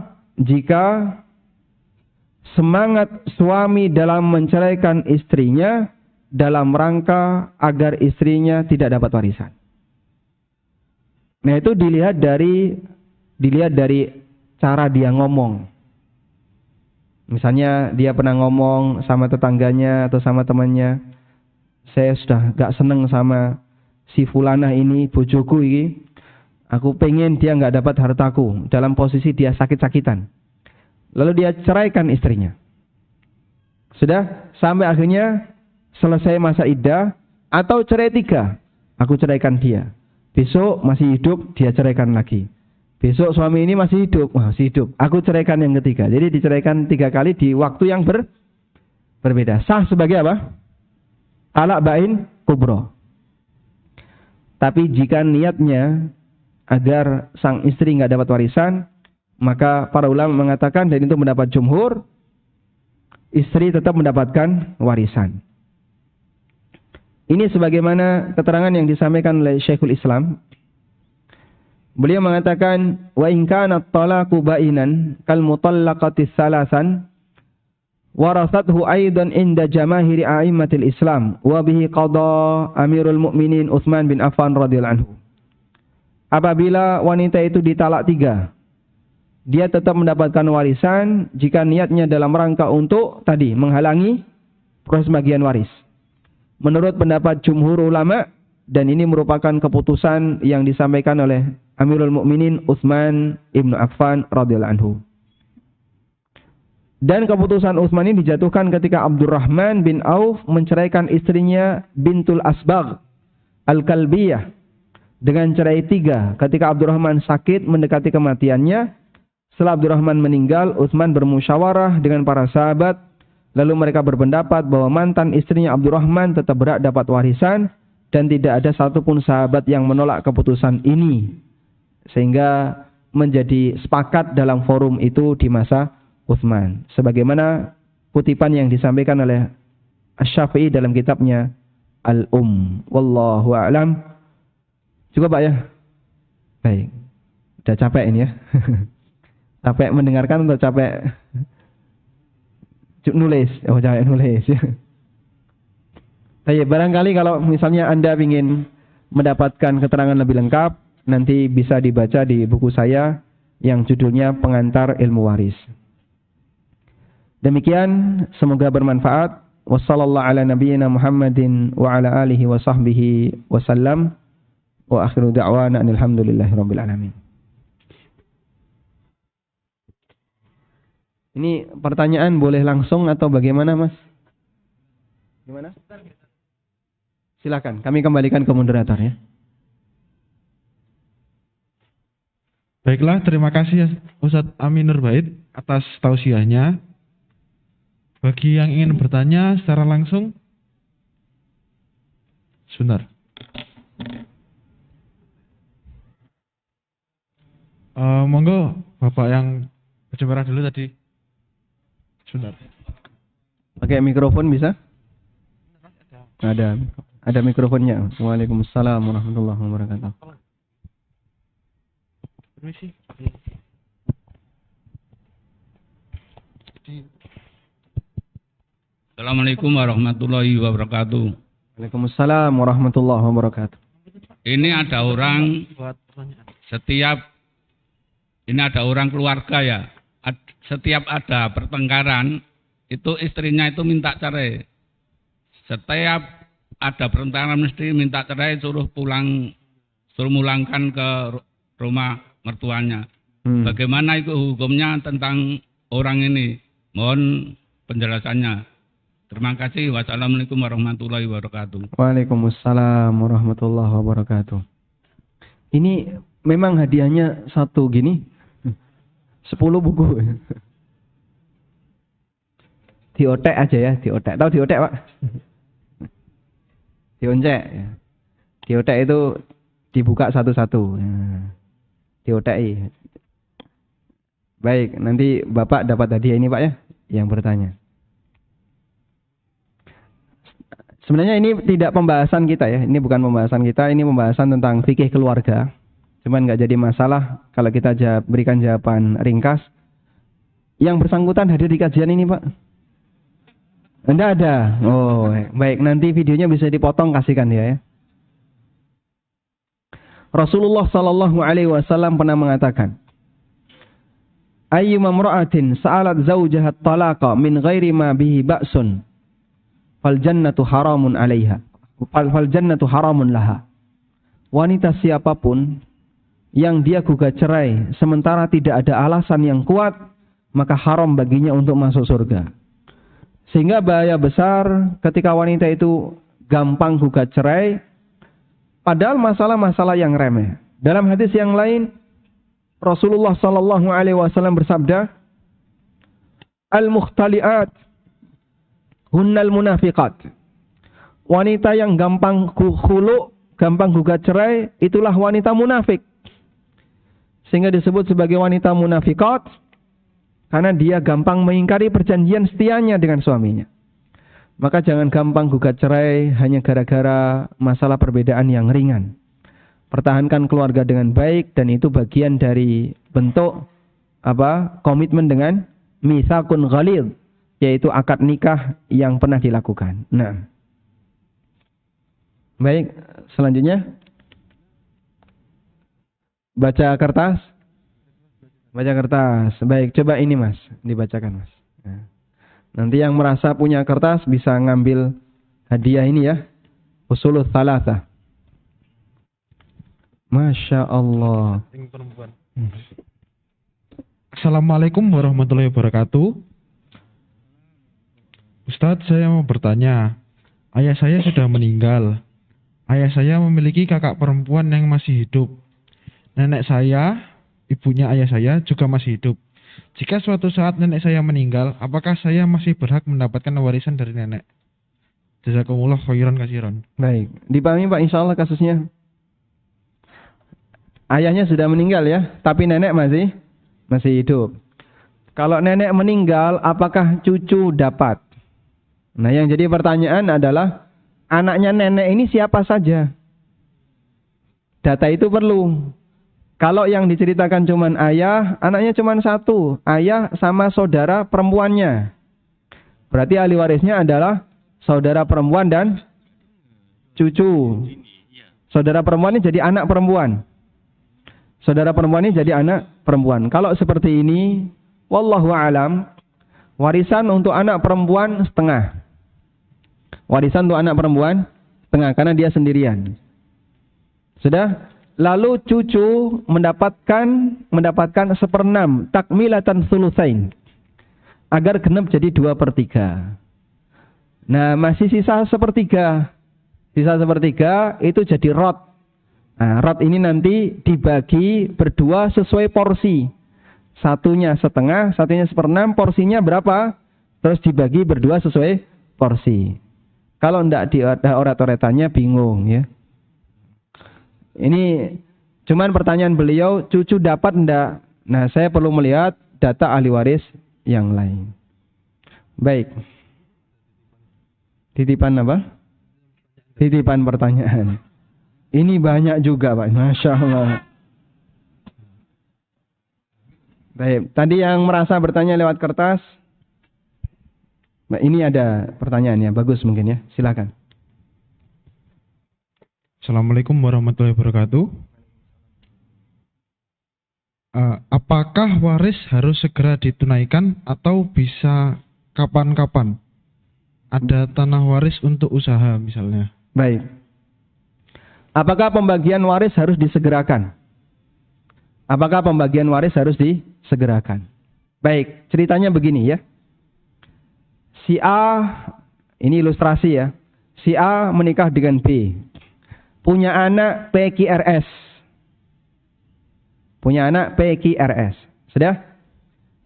semangat suami dalam menceraikan istrinya dalam rangka agar istrinya tidak dapat warisan. Nah, itu dilihat dari cara dia ngomong. Misalnya dia pernah ngomong sama tetangganya atau sama temannya, saya sudah gak seneng sama si fulanah ini, bojoku ini. Aku pengen dia gak dapat hartaku dalam posisi dia sakit-sakitan. Lalu dia ceraikan istrinya. Sudah sampai akhirnya selesai masa iddah atau cerai 3. Aku ceraikan dia. Besok masih hidup, dia ceraikan lagi. Besok suami ini masih hidup, masih hidup. Aku ceraikan yang ketiga. Jadi diceraikan 3 kali di waktu yang berbeda. Sah sebagai apa? Talak bain kubro. Tapi jika niatnya agar sang istri nggak dapat warisan, maka para ulama mengatakan, dan itu mendapat jumhur, istri tetap mendapatkan warisan. Ini sebagaimana keterangan yang disampaikan oleh Syekhul Islam. Beliau mengatakan, wa in kana at-talaqu ba'inan kal mutallaqati salasan warasathu aidan inda jamaahiri a'immatil Islam wa bihi qada Amirul Mukminin Utsman bin Affan radhiyallahu anhu. Apabila wanita itu ditalak 3, dia tetap mendapatkan warisan jika niatnya dalam rangka untuk tadi menghalangi proses bagian waris. Menurut pendapat jumhur ulama, dan ini merupakan keputusan yang disampaikan oleh Amirul Mukminin Utsman ibnu Affan radhiyallahu anhu. Dan keputusan Utsman ini dijatuhkan ketika Abdurrahman bin Auf menceraikan istrinya Bintul Asbagh Al-Kalbiyah dengan cerai 3 ketika Abdurrahman sakit mendekati kematiannya. Setelah Abdurrahman meninggal, Utsman bermusyawarah dengan para sahabat. Lalu mereka berpendapat bahwa mantan istrinya Abdurrahman tetap berhak dapat warisan. Dan tidak ada satupun sahabat yang menolak keputusan ini. Sehingga menjadi sepakat dalam forum itu di masa Utsman. Sebagaimana kutipan yang disampaikan oleh Asy-Syafi'i dalam kitabnya Al-Wallahu a'lam. Cukup Pak ya? Baik. Udah capek ini ya. Capek mendengarkan atau capek nulis? Oh, capek nulis. Tapi barangkali kalau misalnya Anda ingin mendapatkan keterangan lebih lengkap, nanti bisa dibaca di buku saya yang judulnya Pengantar Ilmu Waris. Demikian, semoga bermanfaat. Wassallallahu ala nabiyyina Muhammadin wa ala alihi wa sahbihi wasallam. Wa akhiru da'wana alhamdulillahi rabbil alamin. Ini pertanyaan boleh langsung atau bagaimana, Mas? Gimana? Silakan, kami kembalikan ke moderator ya. Baiklah, terima kasih Ustadz Aminur Bait atas tausiahnya. Bagi yang ingin bertanya secara langsung, sebentar. Monggo Bapak yang baju merah dulu tadi. Sebentar. Pakai mikrofon bisa? Ada mikrofonnya. Waalaikumsalam warahmatullahi wabarakatuh. Permisi. Assalamualaikum warahmatullahi wabarakatuh. Waalaikumsalam warahmatullahi wabarakatuh. Ini ada orang Buat pertanyaan. ini ada orang keluarga ya. Setiap ada pertengkaran, itu istrinya itu minta cerai. Setiap ada pertengkaran mesti minta cerai, suruh mulangkan ke rumah mertuanya. Bagaimana itu hukumnya tentang orang ini? Mohon penjelasannya. Terima kasih. Wassalamualaikum warahmatullahi wabarakatuh. Waalaikumsalam warahmatullahi wabarakatuh. Ini memang hadiahnya satu gini, 10 buku. Diotek aja ya, diotek. Tahu diotek, Pak? Dioncek. Ya. Diotek itu dibuka satu-satu. Dioteki. Baik, nanti Bapak dapat hadiah ini, Pak ya, yang bertanya. Sebenarnya ini tidak pembahasan kita ya, ini bukan pembahasan kita, ini pembahasan tentang fikih keluarga. Cuman nggak jadi masalah kalau kita berikan jawaban ringkas. Yang bersangkutan hadir di kajian ini, Pak? Anda ada? Oh, baik. Nanti videonya bisa dipotong, kasihkan dia ya. Rasulullah Sallallahu Alaihi Wasallam pernah mengatakan, Ayyuma mra'atin sa'alat zawjaha talaqa min ghairi ma bihi ba'sun fal jannatu haramun 'alaiha fal jannatu haramun laha. Wanita siapapun yang dia gugat cerai sementara tidak ada alasan yang kuat, maka haram baginya untuk masuk surga. Sehingga bahaya besar ketika wanita itu gampang gugat cerai padahal masalah-masalah yang remeh. Dalam hadis yang lain Rasulullah sallallahu alaihi wasallam bersabda, "Al-mukhtali'at hunnal munafiqat." Wanita yang gampang khulu, gampang gugat cerai, itulah wanita munafik. Sehingga disebut sebagai wanita munafiqat karena dia gampang mengingkari perjanjian setianya dengan suaminya. Maka jangan gampang gugat cerai hanya gara-gara masalah perbedaan yang ringan. Pertahankan keluarga dengan baik dan itu bagian dari bentuk komitmen dengan mitsaqun ghalidh, yaitu akad nikah yang pernah dilakukan. Nah. Baik, selanjutnya baca kertas. Baca kertas. Baik, coba ini Mas, dibacakan Mas. Nah. Nanti yang merasa punya kertas bisa ngambil hadiah ini ya. Usulul Tsalatsah. Masya Allah. Assalamualaikum warahmatullahi wabarakatuh. Ustadz, saya mau bertanya. Ayah saya sudah meninggal. Ayah saya memiliki kakak perempuan yang masih hidup. Nenek saya, ibunya ayah saya juga masih hidup. Jika suatu saat nenek saya meninggal, apakah saya masih berhak mendapatkan warisan dari nenek? Jazakumullah khairan katsiran. Baik, dipahami Pak, insya Allah kasusnya. Ayahnya sudah meninggal ya, tapi nenek masih hidup. Kalau nenek meninggal, apakah cucu dapat? Nah, yang jadi pertanyaan adalah anaknya nenek ini siapa saja? Data itu perlu. Kalau yang diceritakan cuman ayah, anaknya cuman satu, ayah sama saudara perempuannya. Berarti ahli warisnya adalah saudara perempuan dan cucu. Saudara perempuan ini jadi anak perempuan. Saudara perempuan ini jadi anak perempuan. Kalau seperti ini, wallahu alam, warisan untuk anak perempuan setengah. Warisan untuk anak perempuan setengah karena dia sendirian. Sudah? Lalu cucu mendapatkan 1/6 takmilatan tsulusain. Agar genap jadi 2/3. Nah, masih sisa 1/3. Sisa 1/3 itu jadi rot. Nah, rot ini nanti dibagi berdua sesuai porsi. Satunya setengah, satunya 1/6, porsinya berapa? terus dibagi berdua sesuai porsi. Kalau tidak ada oret-oretannya bingung ya. Ini cuman pertanyaan beliau, cucu dapat enggak? Nah, saya perlu melihat data ahli waris yang lain. Baik. Titipan apa? Titipan pertanyaan. Ini banyak juga, Pak. Masya Allah. Baik. Tadi yang merasa bertanya lewat kertas. Nah, ini ada pertanyaannya. Bagus mungkin ya. Silakan. Assalamualaikum warahmatullahi wabarakatuh. Apakah waris harus segera ditunaikan atau bisa kapan-kapan? Ada tanah waris untuk usaha misalnya. Baik. Apakah pembagian waris harus disegerakan? Apakah pembagian waris harus disegerakan? Baik, ceritanya begini ya. Si A, ini ilustrasi ya. Si A menikah dengan B. Punya anak PQRS. Punya anak PQRS. Sudah?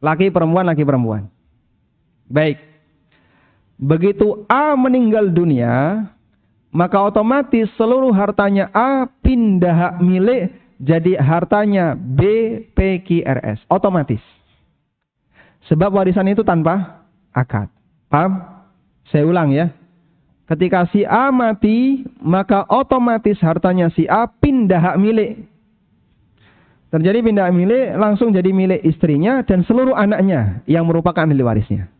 Laki perempuan, laki perempuan. Baik. Begitu A meninggal dunia, maka otomatis seluruh hartanya A pindah hak milik jadi hartanya B PQRS. Otomatis. Sebab warisan itu tanpa akad. Paham? Saya ulang ya. Ketika si A mati, maka otomatis hartanya si A pindah hak milik. Terjadi pindah hak milik, langsung jadi milik istrinya dan seluruh anaknya yang merupakan ahli warisnya.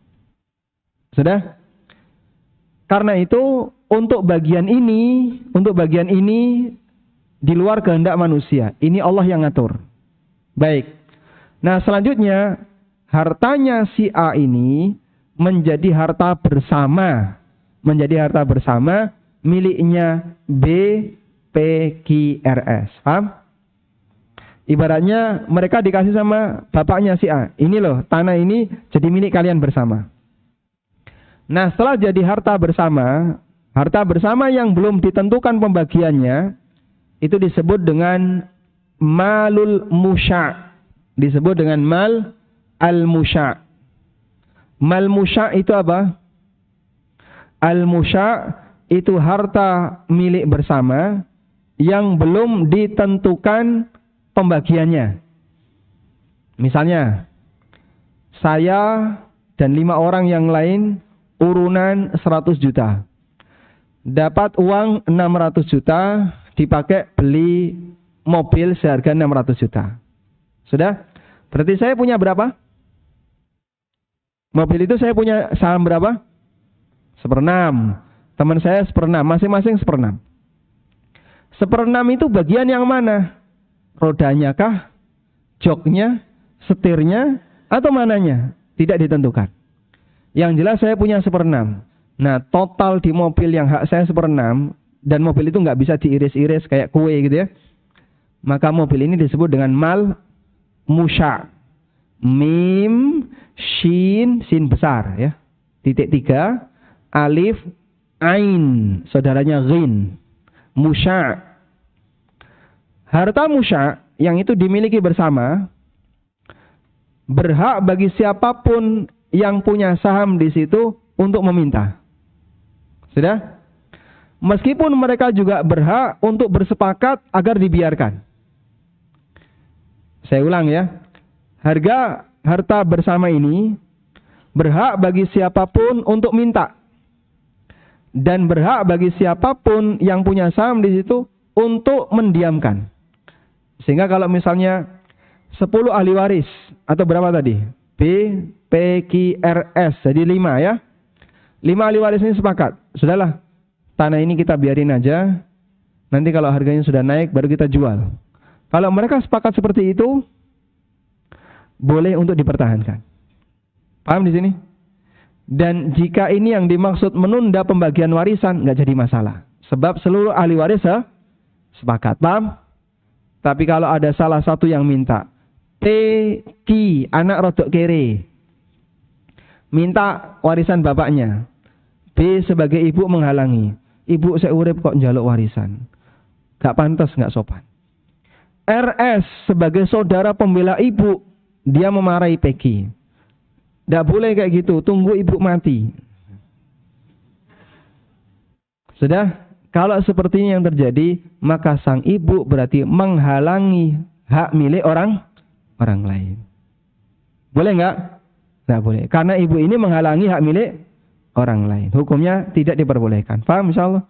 Sudah? Karena itu untuk bagian ini di luar kehendak manusia. Ini Allah yang ngatur. Baik. Nah, selanjutnya hartanya si A ini menjadi harta bersama. Menjadi harta bersama miliknya B PQRS. Paham? Ibaratnya mereka dikasih sama bapaknya si A. Ini loh, tanah ini jadi milik kalian bersama. Nah, setelah jadi harta bersama yang belum ditentukan pembagiannya, itu disebut dengan malul musya'. Disebut dengan mal al-musya'. Mal musya' itu apa? Al-musya' itu harta milik bersama yang belum ditentukan pembagiannya. Misalnya, saya dan 5 orang yang lain urunan 100 juta. Dapat uang 600 juta dipakai beli mobil seharga 600 juta. Sudah? Berarti saya punya berapa? Mobil itu saya punya saham berapa? 1/6. Teman saya 1/6. Masing-masing 1/6. 1/6 itu bagian yang mana? Rodanya kah? Joknya? Setirnya? Atau mananya? Tidak ditentukan. Yang jelas saya punya 1/6. Nah, total di mobil yang hak saya 1/6 dan mobil itu nggak bisa diiris-iris kayak kue gitu ya. Maka mobil ini disebut dengan mal musya'. Mim, shin, sin besar ya. Titik 3, alif, ain, saudaranya ghin. Musya'. Harta musya' yang itu dimiliki bersama berhak bagi siapapun yang punya saham di situ untuk meminta. Sudah? Meskipun mereka juga berhak untuk bersepakat agar dibiarkan. Saya ulang ya. Harta bersama ini berhak bagi siapapun untuk minta. Dan berhak bagi siapapun yang punya saham di situ untuk mendiamkan. Sehingga kalau misalnya 10 ahli waris atau berapa tadi? B PQRS, jadi 5 ya. 5 ahli waris ini sepakat. Sudahlah, tanah ini kita biarin aja. Nanti kalau harganya sudah naik baru kita jual. Kalau mereka sepakat seperti itu, boleh untuk dipertahankan. Paham di sini? Dan jika ini yang dimaksud menunda pembagian warisan, nggak jadi masalah. Sebab seluruh ahli waris sepakat. Paham? Tapi kalau ada salah satu yang minta, T, anak rodok kere, minta warisan bapaknya. B sebagai ibu menghalangi. Ibu saya urip kok njaluk warisan. Gak pantas, gak sopan. RS sebagai saudara pembela ibu, dia memarahi Peggy. Tidak boleh kayak gitu, tunggu ibu mati. Sudah, kalau seperti ini yang terjadi, maka sang ibu berarti menghalangi hak milik orang lain. Boleh nggak? Tidak boleh. Karena ibu ini menghalangi hak milik orang lain. Hukumnya tidak diperbolehkan. Paham insyaallah?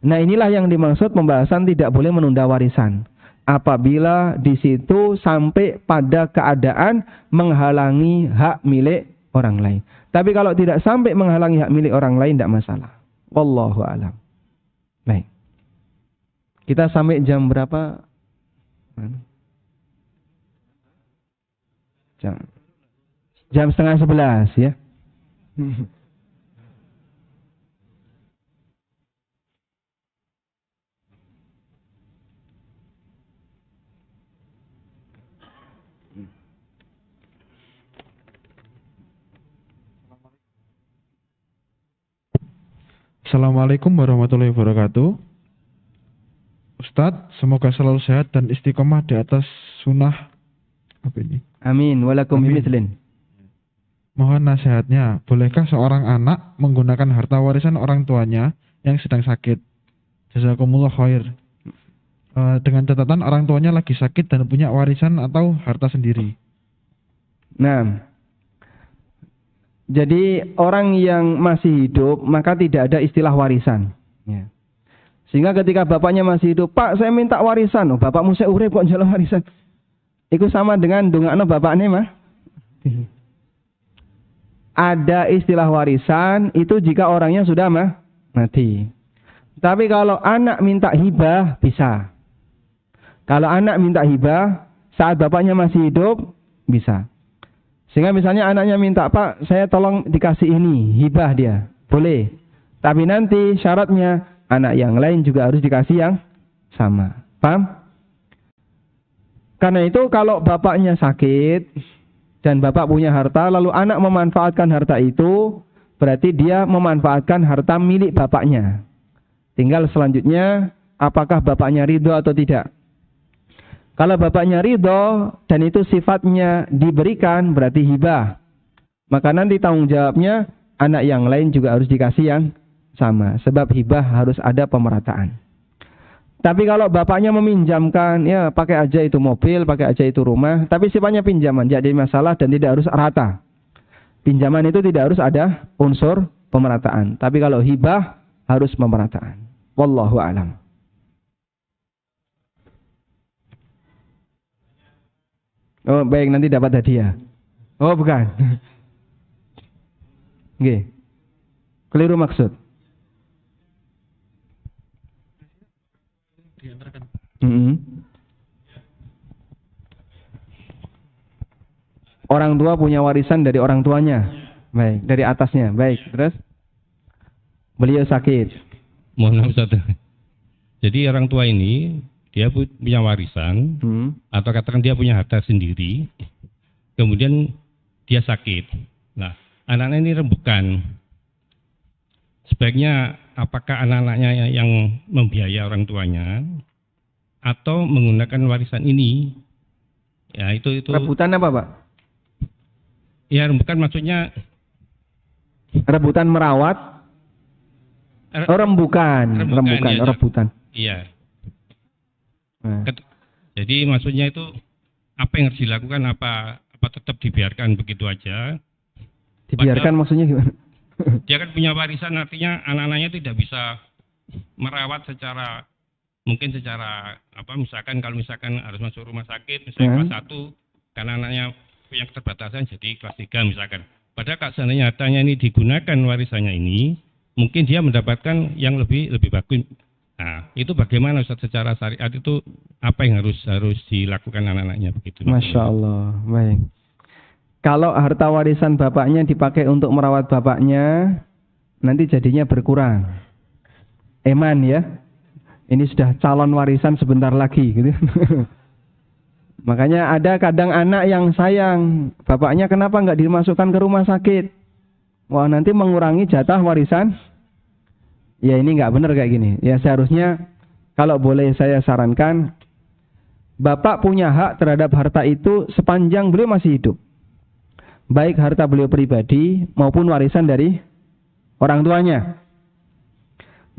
Nah, inilah yang dimaksud pembahasan tidak boleh menunda warisan. Apabila di situ sampai pada keadaan menghalangi hak milik orang lain. Tapi kalau tidak sampai menghalangi hak milik orang lain, tidak masalah. Wallahu a'lam. Baik. Kita sampai jam berapa? Jam 10:30 ya. Assalamualaikum warahmatullahi wabarakatuh. Ustadz, semoga selalu sehat dan istiqomah di atas sunnah. Apa ini? Amin. Walakum bimithlin. Mohon nasihatnya, bolehkah seorang anak menggunakan harta warisan orang tuanya yang sedang sakit? Jazakumullah khair. Dengan catatan orang tuanya lagi sakit dan punya warisan atau harta sendiri. Nah, jadi orang yang masih hidup maka tidak ada istilah warisan. Ya. Sehingga ketika bapaknya masih hidup, Pak saya minta warisan. Oh, bapakmu saya urip kok njaluk warisan. Itu sama dengan dongakno bapaknya mah. Ada istilah warisan itu jika orangnya sudah mati. Tapi kalau anak minta hibah bisa. Kalau anak minta hibah saat bapaknya masih hidup bisa. Sehingga misalnya anaknya minta, Pak saya tolong dikasih ini, hibah dia. Boleh. Tapi nanti syaratnya anak yang lain juga harus dikasih yang sama. Paham? Karena itu kalau bapaknya sakit dan bapak punya harta, lalu anak memanfaatkan harta itu, berarti dia memanfaatkan harta milik bapaknya. Tinggal selanjutnya, apakah bapaknya ridho atau tidak. Kalau bapaknya ridho dan itu sifatnya diberikan, berarti hibah. Maka nanti tanggung jawabnya anak yang lain juga harus dikasih yang sama. Sebab hibah harus ada pemerataan. Tapi kalau bapaknya meminjamkan, ya pakai aja itu mobil, pakai aja itu rumah. Tapi sifatnya pinjaman, jadi masalah dan tidak harus rata. Pinjaman itu tidak harus ada unsur pemerataan. Tapi kalau hibah harus pemerataan. Wallahu a'lam. Oh baik, nanti dapat hadiah. Oh bukan. Oke. Keliru maksud. Orang tua punya warisan dari orang tuanya. Baik, dari atasnya. Baik, terus beliau sakit. Mohon maaf Ustaz. Jadi orang tua ini dia punya warisan atau katakan dia punya harta sendiri, kemudian dia sakit. Nah, anak-anak ini rembukan. Sebaiknya apakah anak-anaknya yang membiayai orang tuanya atau menggunakan warisan ini? Ya itu. Rebutan apa, Pak? Ya rembukan maksudnya. Rebutan merawat. Rembukan, ya, rebutan. Iya. Nah. Jadi maksudnya itu apa yang harus dilakukan, apa tetap dibiarkan begitu aja? Dibiarkan maksudnya gimana? Dia kan punya warisan, artinya anak-anaknya tidak bisa merawat secara misalkan kalau misalkan harus masuk rumah sakit misalnya kelas 1 karena anaknya punya keterbatasan jadi kelas 3 misalkan. Padahal kalau seandainya hartanya ini digunakan warisannya ini, mungkin dia mendapatkan yang lebih bagus. Nah, itu bagaimana Ustaz secara syariat itu apa yang harus dilakukan anak-anaknya begitu? Masya Allah, baik. Kalau harta warisan bapaknya dipakai untuk merawat bapaknya, nanti jadinya berkurang. Eman ya, ini sudah calon warisan sebentar lagi, gitu. Makanya ada kadang anak yang sayang, bapaknya kenapa nggak dimasukkan ke rumah sakit? Wah nanti mengurangi jatah warisan. Ya ini nggak benar kayak gini. Ya seharusnya kalau boleh saya sarankan, bapak punya hak terhadap harta itu sepanjang beliau masih hidup. baik harta beliau pribadi maupun warisan dari orang tuanya.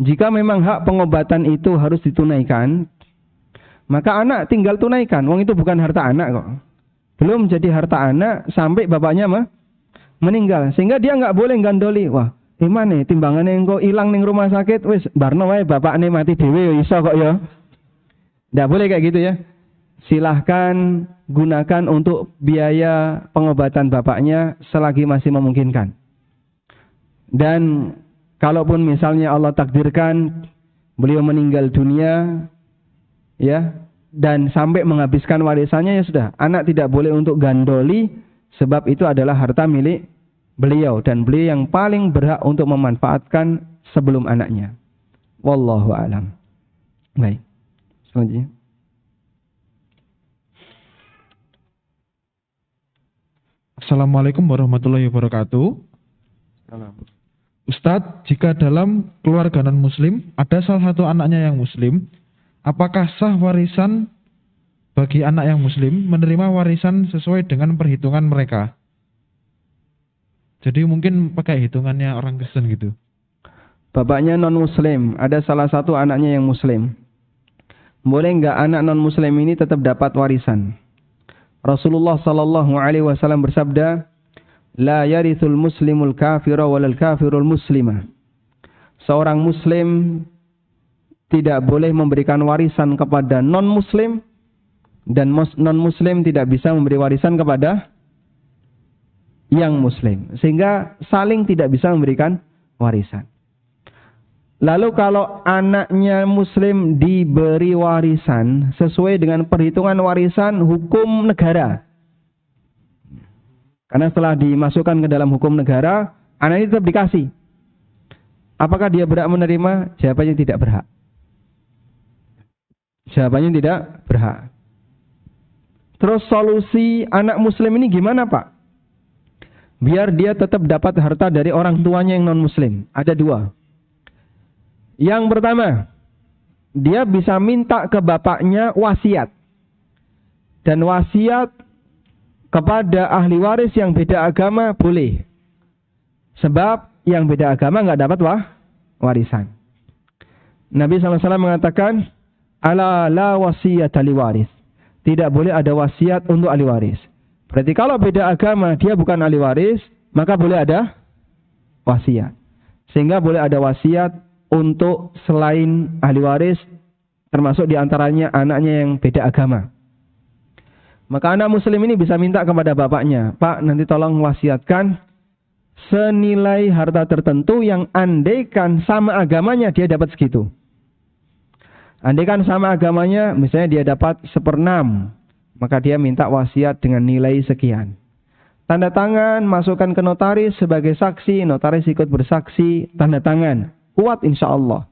Jika memang hak pengobatan itu harus ditunaikan, maka anak tinggal tunaikan. Wong itu bukan harta anak kok. Belum jadi harta anak sampai bapaknya meninggal. Sehingga dia nggak boleh gandoli. Wah, gimana timbangannya engko ilang ning rumah sakit, wis barno wae bapakne mati dhewe iso kok ya. Nggak boleh kayak gitu ya. Silahkan gunakan untuk biaya pengobatan bapaknya selagi masih memungkinkan. Dan kalaupun misalnya Allah takdirkan beliau meninggal dunia, ya, dan sampai menghabiskan warisannya, ya sudah, anak tidak boleh untuk gandoli, sebab itu adalah harta milik beliau dan beliau yang paling berhak untuk memanfaatkan sebelum anaknya. Wallahu a'lam. Baik. Selanjutnya. Assalamualaikum warahmatullahi wabarakatuh. Ustadz, jika dalam keluarga non-muslim ada salah satu anaknya yang muslim, apakah sah warisan bagi anak yang muslim menerima warisan sesuai dengan perhitungan mereka? Jadi mungkin pakai hitungannya orang Kristen gitu. Bapaknya non-muslim, ada salah satu anaknya yang muslim. Boleh nggak anak non-muslim ini tetap dapat warisan? Rasulullah sallallahu alaihi wasallam bersabda, "La yarithul muslimul kafira walal kafirul muslimah." Seorang muslim tidak boleh memberikan warisan kepada non-muslim dan non-muslim tidak bisa memberi warisan kepada yang muslim. Sehingga saling tidak bisa memberikan warisan. Lalu kalau anaknya muslim diberi warisan sesuai dengan perhitungan warisan hukum negara. Karena setelah dimasukkan ke dalam hukum negara, anak ini tetap dikasih. Apakah dia berhak menerima? Jawabannya tidak berhak. Jawabannya tidak berhak. Terus solusi anak muslim ini gimana, Pak? Biar dia tetap dapat harta dari orang tuanya yang non-muslim. Ada dua. Yang pertama, dia bisa minta ke bapaknya wasiat. Dan wasiat kepada ahli waris yang beda agama boleh. Sebab yang beda agama nggak dapat warisan. Nabi SAW mengatakan, "Ala la wasiyata li waris." Tidak boleh ada wasiat untuk ahli waris. Berarti kalau beda agama dia bukan ahli waris, maka boleh ada wasiat. Sehingga boleh ada wasiat untuk selain ahli waris, termasuk diantaranya anaknya yang beda agama. Maka anak muslim ini bisa minta kepada bapaknya, "Pak, nanti tolong wasiatkan senilai harta tertentu yang andaikan sama agamanya dia dapat segitu." Andaikan sama agamanya, misalnya dia dapat 1/6, maka dia minta wasiat dengan nilai sekian. Tanda tangan, masukkan ke notaris sebagai saksi, notaris ikut bersaksi, tanda tangan. Kuat insya Allah.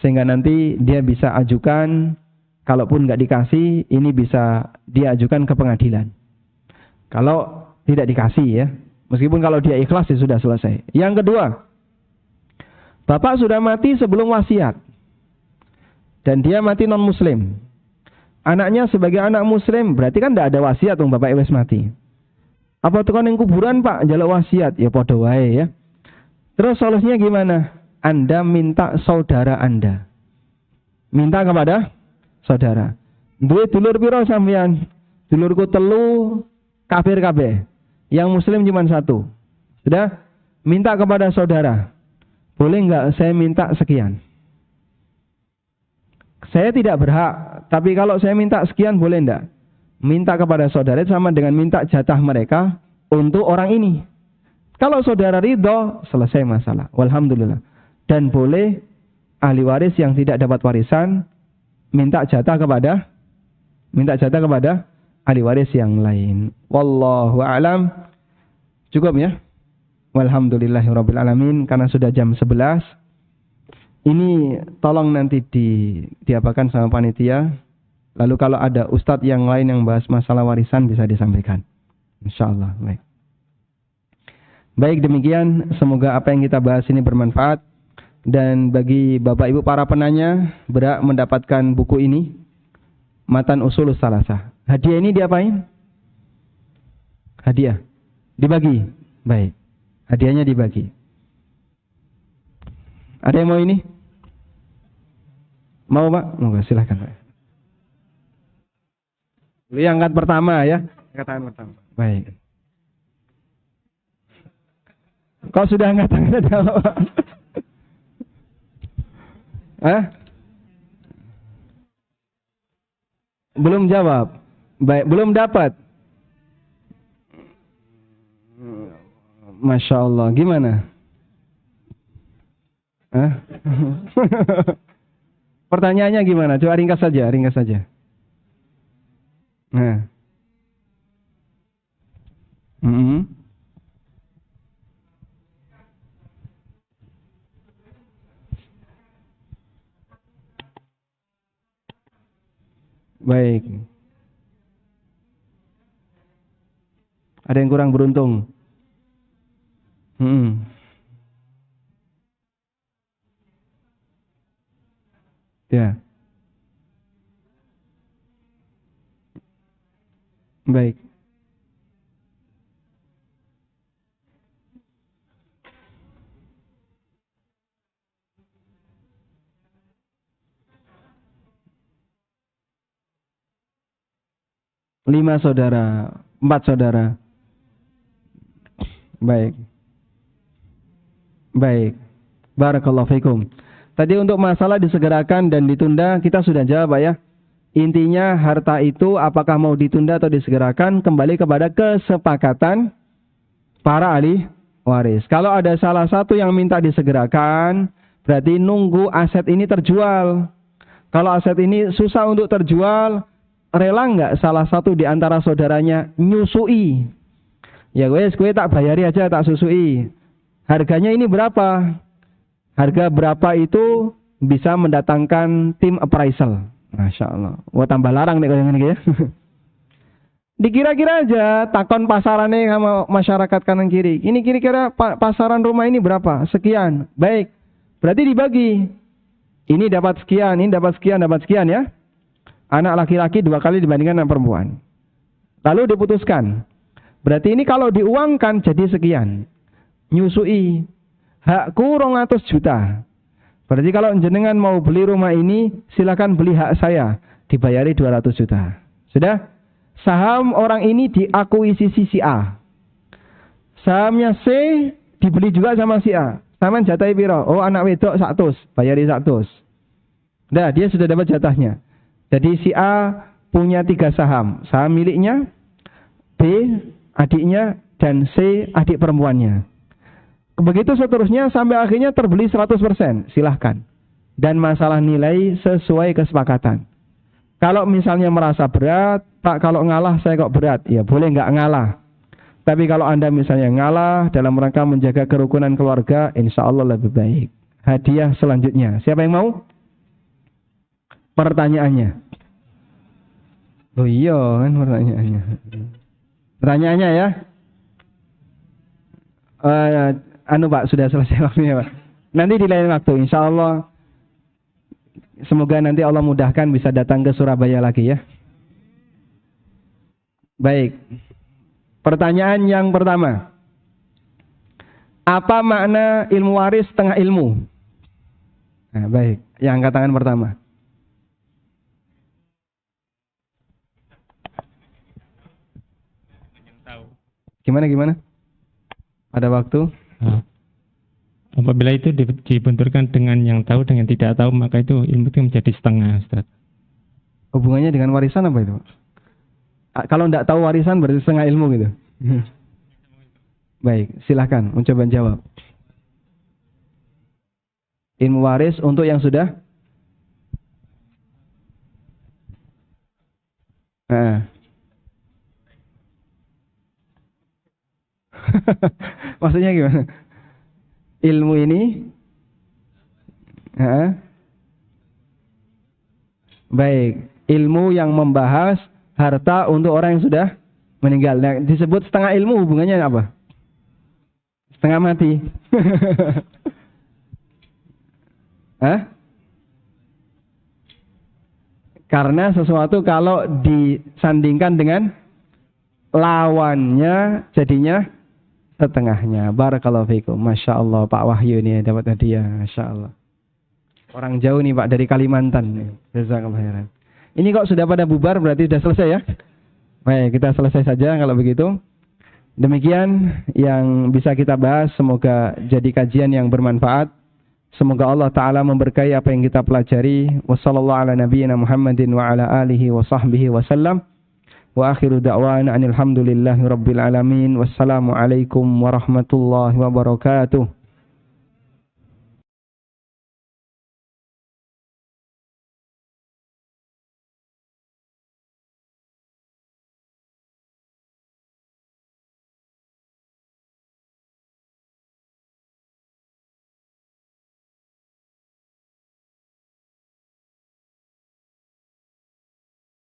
Sehingga nanti dia bisa ajukan, kalaupun nggak dikasih, ini bisa dia ajukan ke pengadilan. Kalau tidak dikasih ya, meskipun kalau dia ikhlas ya sudah selesai. Yang kedua, bapak sudah mati sebelum wasiat. Dan dia mati non-muslim. Anaknya sebagai anak muslim, berarti kan tidak ada wasiat dong bapak wis mati. Apa tukang yang kuburan pak, jaluk wasiat? Ya podo wae ya. Terus solusinya gimana? Anda minta saudara Anda. Minta kepada saudara. Duwe dulur piro sampean? Dulurku 3 kafir kabeh. Yang muslim cuma 1. Sudah? Minta kepada saudara. Boleh enggak saya minta sekian? Saya tidak berhak, tapi kalau saya minta sekian boleh enggak? Minta kepada saudara sama dengan minta jatah mereka untuk orang ini. Kalau saudara ridho, selesai masalah. Walhamdulillah. Dan boleh ahli waris yang tidak dapat warisan minta jatah kepada ahli waris yang lain. Wallahu a'lam. Cukup ya? Walhamdulillahirabbil alamin. Karena sudah jam 11. Ini tolong nanti diapakan sama panitia. Lalu kalau ada ustadz yang lain yang bahas masalah warisan bisa disampaikan. Insyaallah. Baik demikian, semoga apa yang kita bahas ini bermanfaat. Dan bagi Bapak Ibu para penanya berhak mendapatkan buku ini, Matan Ushulus Salasah. Hadiah ini diapain? Hadiah. Dibagi. Baik. Hadiahnya dibagi. Ada yang mau ini? Mau Pak? Mau, silahkan Pak. Beli angkat pertama ya. Angkat tangan pertama. Baik. Kau sudah angkat tangan Pak? Hah? Belum jawab. Baik, belum dapat. Masya Allah, gimana? Hah? Pertanyaannya gimana? Coba ringkas saja, ringkas saja. Nah. Baik. Ada yang kurang beruntung. Ya. Baik. Lima saudara, 4 saudara. Baik. Baik. Barakallahu fikum. Tadi untuk masalah disegerakan dan ditunda kita sudah jawab ya. Intinya harta itu apakah mau ditunda atau disegerakan kembali kepada kesepakatan para ahli waris. Kalau ada salah satu yang minta disegerakan, berarti nunggu aset ini terjual. Kalau aset ini susah untuk terjual, rela nggak salah satu di antara saudaranya nyusui? Ya gue tak bayari aja, tak susui. Harganya ini berapa? Harga berapa itu bisa mendatangkan tim appraisal. Masya Allah. Wah tambah larang nih kalau ya. Dikira-kira aja takon pasarannya sama masyarakat kanan kiri. Ini kira-kira pasaran rumah ini berapa? Sekian. Baik. Berarti dibagi. Ini dapat sekian, ini dapat sekian, dapat sekian ya. Anak laki-laki 2 kali dibandingkan anak perempuan. Lalu diputuskan. Berarti ini kalau diuangkan jadi sekian. Nyusui. Hakku 200 juta. Berarti kalau jenengan mau beli rumah ini, silakan beli hak saya. Dibayari 200 juta. Sudah? Saham orang ini diakuisisi si A. Sahamnya C dibeli juga sama si A. Saman jatahi piro? Oh anak wedok 100. Bayari 100. Nah dia sudah dapat jatahnya. Jadi si A punya 3 saham. Saham miliknya, B adiknya, dan C adik perempuannya. Begitu seterusnya sampai akhirnya terbeli 100%. Silahkan. Dan masalah nilai sesuai kesepakatan. Kalau misalnya merasa berat, Pak kalau ngalah saya kok berat. Ya boleh nggak ngalah. Tapi kalau Anda misalnya ngalah dalam rangka menjaga kerukunan keluarga, insya Allah lebih baik. Hadiah selanjutnya. Siapa yang mau? Pertanyaannya. Oh iya kan pertanyaannya. Pertanyaannya ya. Pak sudah selesai waktunya Pak. Nanti di lain waktu insya Allah. Semoga nanti Allah mudahkan bisa datang ke Surabaya lagi ya. Baik. Pertanyaan yang pertama. Apa makna ilmu waris setengah ilmu? Nah, baik. Yang angkat tangan pertama. Gimana? Ada waktu? Apabila itu dibenturkan dengan yang tahu dengan tidak tahu, maka itu ilmu itu menjadi setengah, Ustaz. Hubungannya dengan warisan apa itu? Kalau tidak tahu warisan berarti setengah ilmu gitu. Baik, silahkan mencoba jawab. Ilmu waris untuk yang sudah? Maksudnya gimana? Ilmu ini baik, ilmu yang membahas harta untuk orang yang sudah meninggal. Nah, disebut setengah ilmu hubungannya apa? Setengah mati. Karena sesuatu kalau disandingkan dengan lawannya jadinya setengahnya. Barakallahu fikum. Masya Allah Pak Wahyu ini dapat hadiah. Masya Allah. Orang jauh nih Pak dari Kalimantan. Jazakallahu khairan. Ini kok sudah pada bubar berarti sudah selesai ya? Baik, kita selesai saja kalau begitu. Demikian yang bisa kita bahas. Semoga jadi kajian yang bermanfaat. Semoga Allah Ta'ala memberkahi apa yang kita pelajari. Wassallallahu ala nabiyyina Muhammadin wa ala alihi wa sahbihi wa sallam. Wa akhiru da'wana anilhamdulillahi rabbil alamin. Wassalamualaikum warahmatullahi wabarakatuh.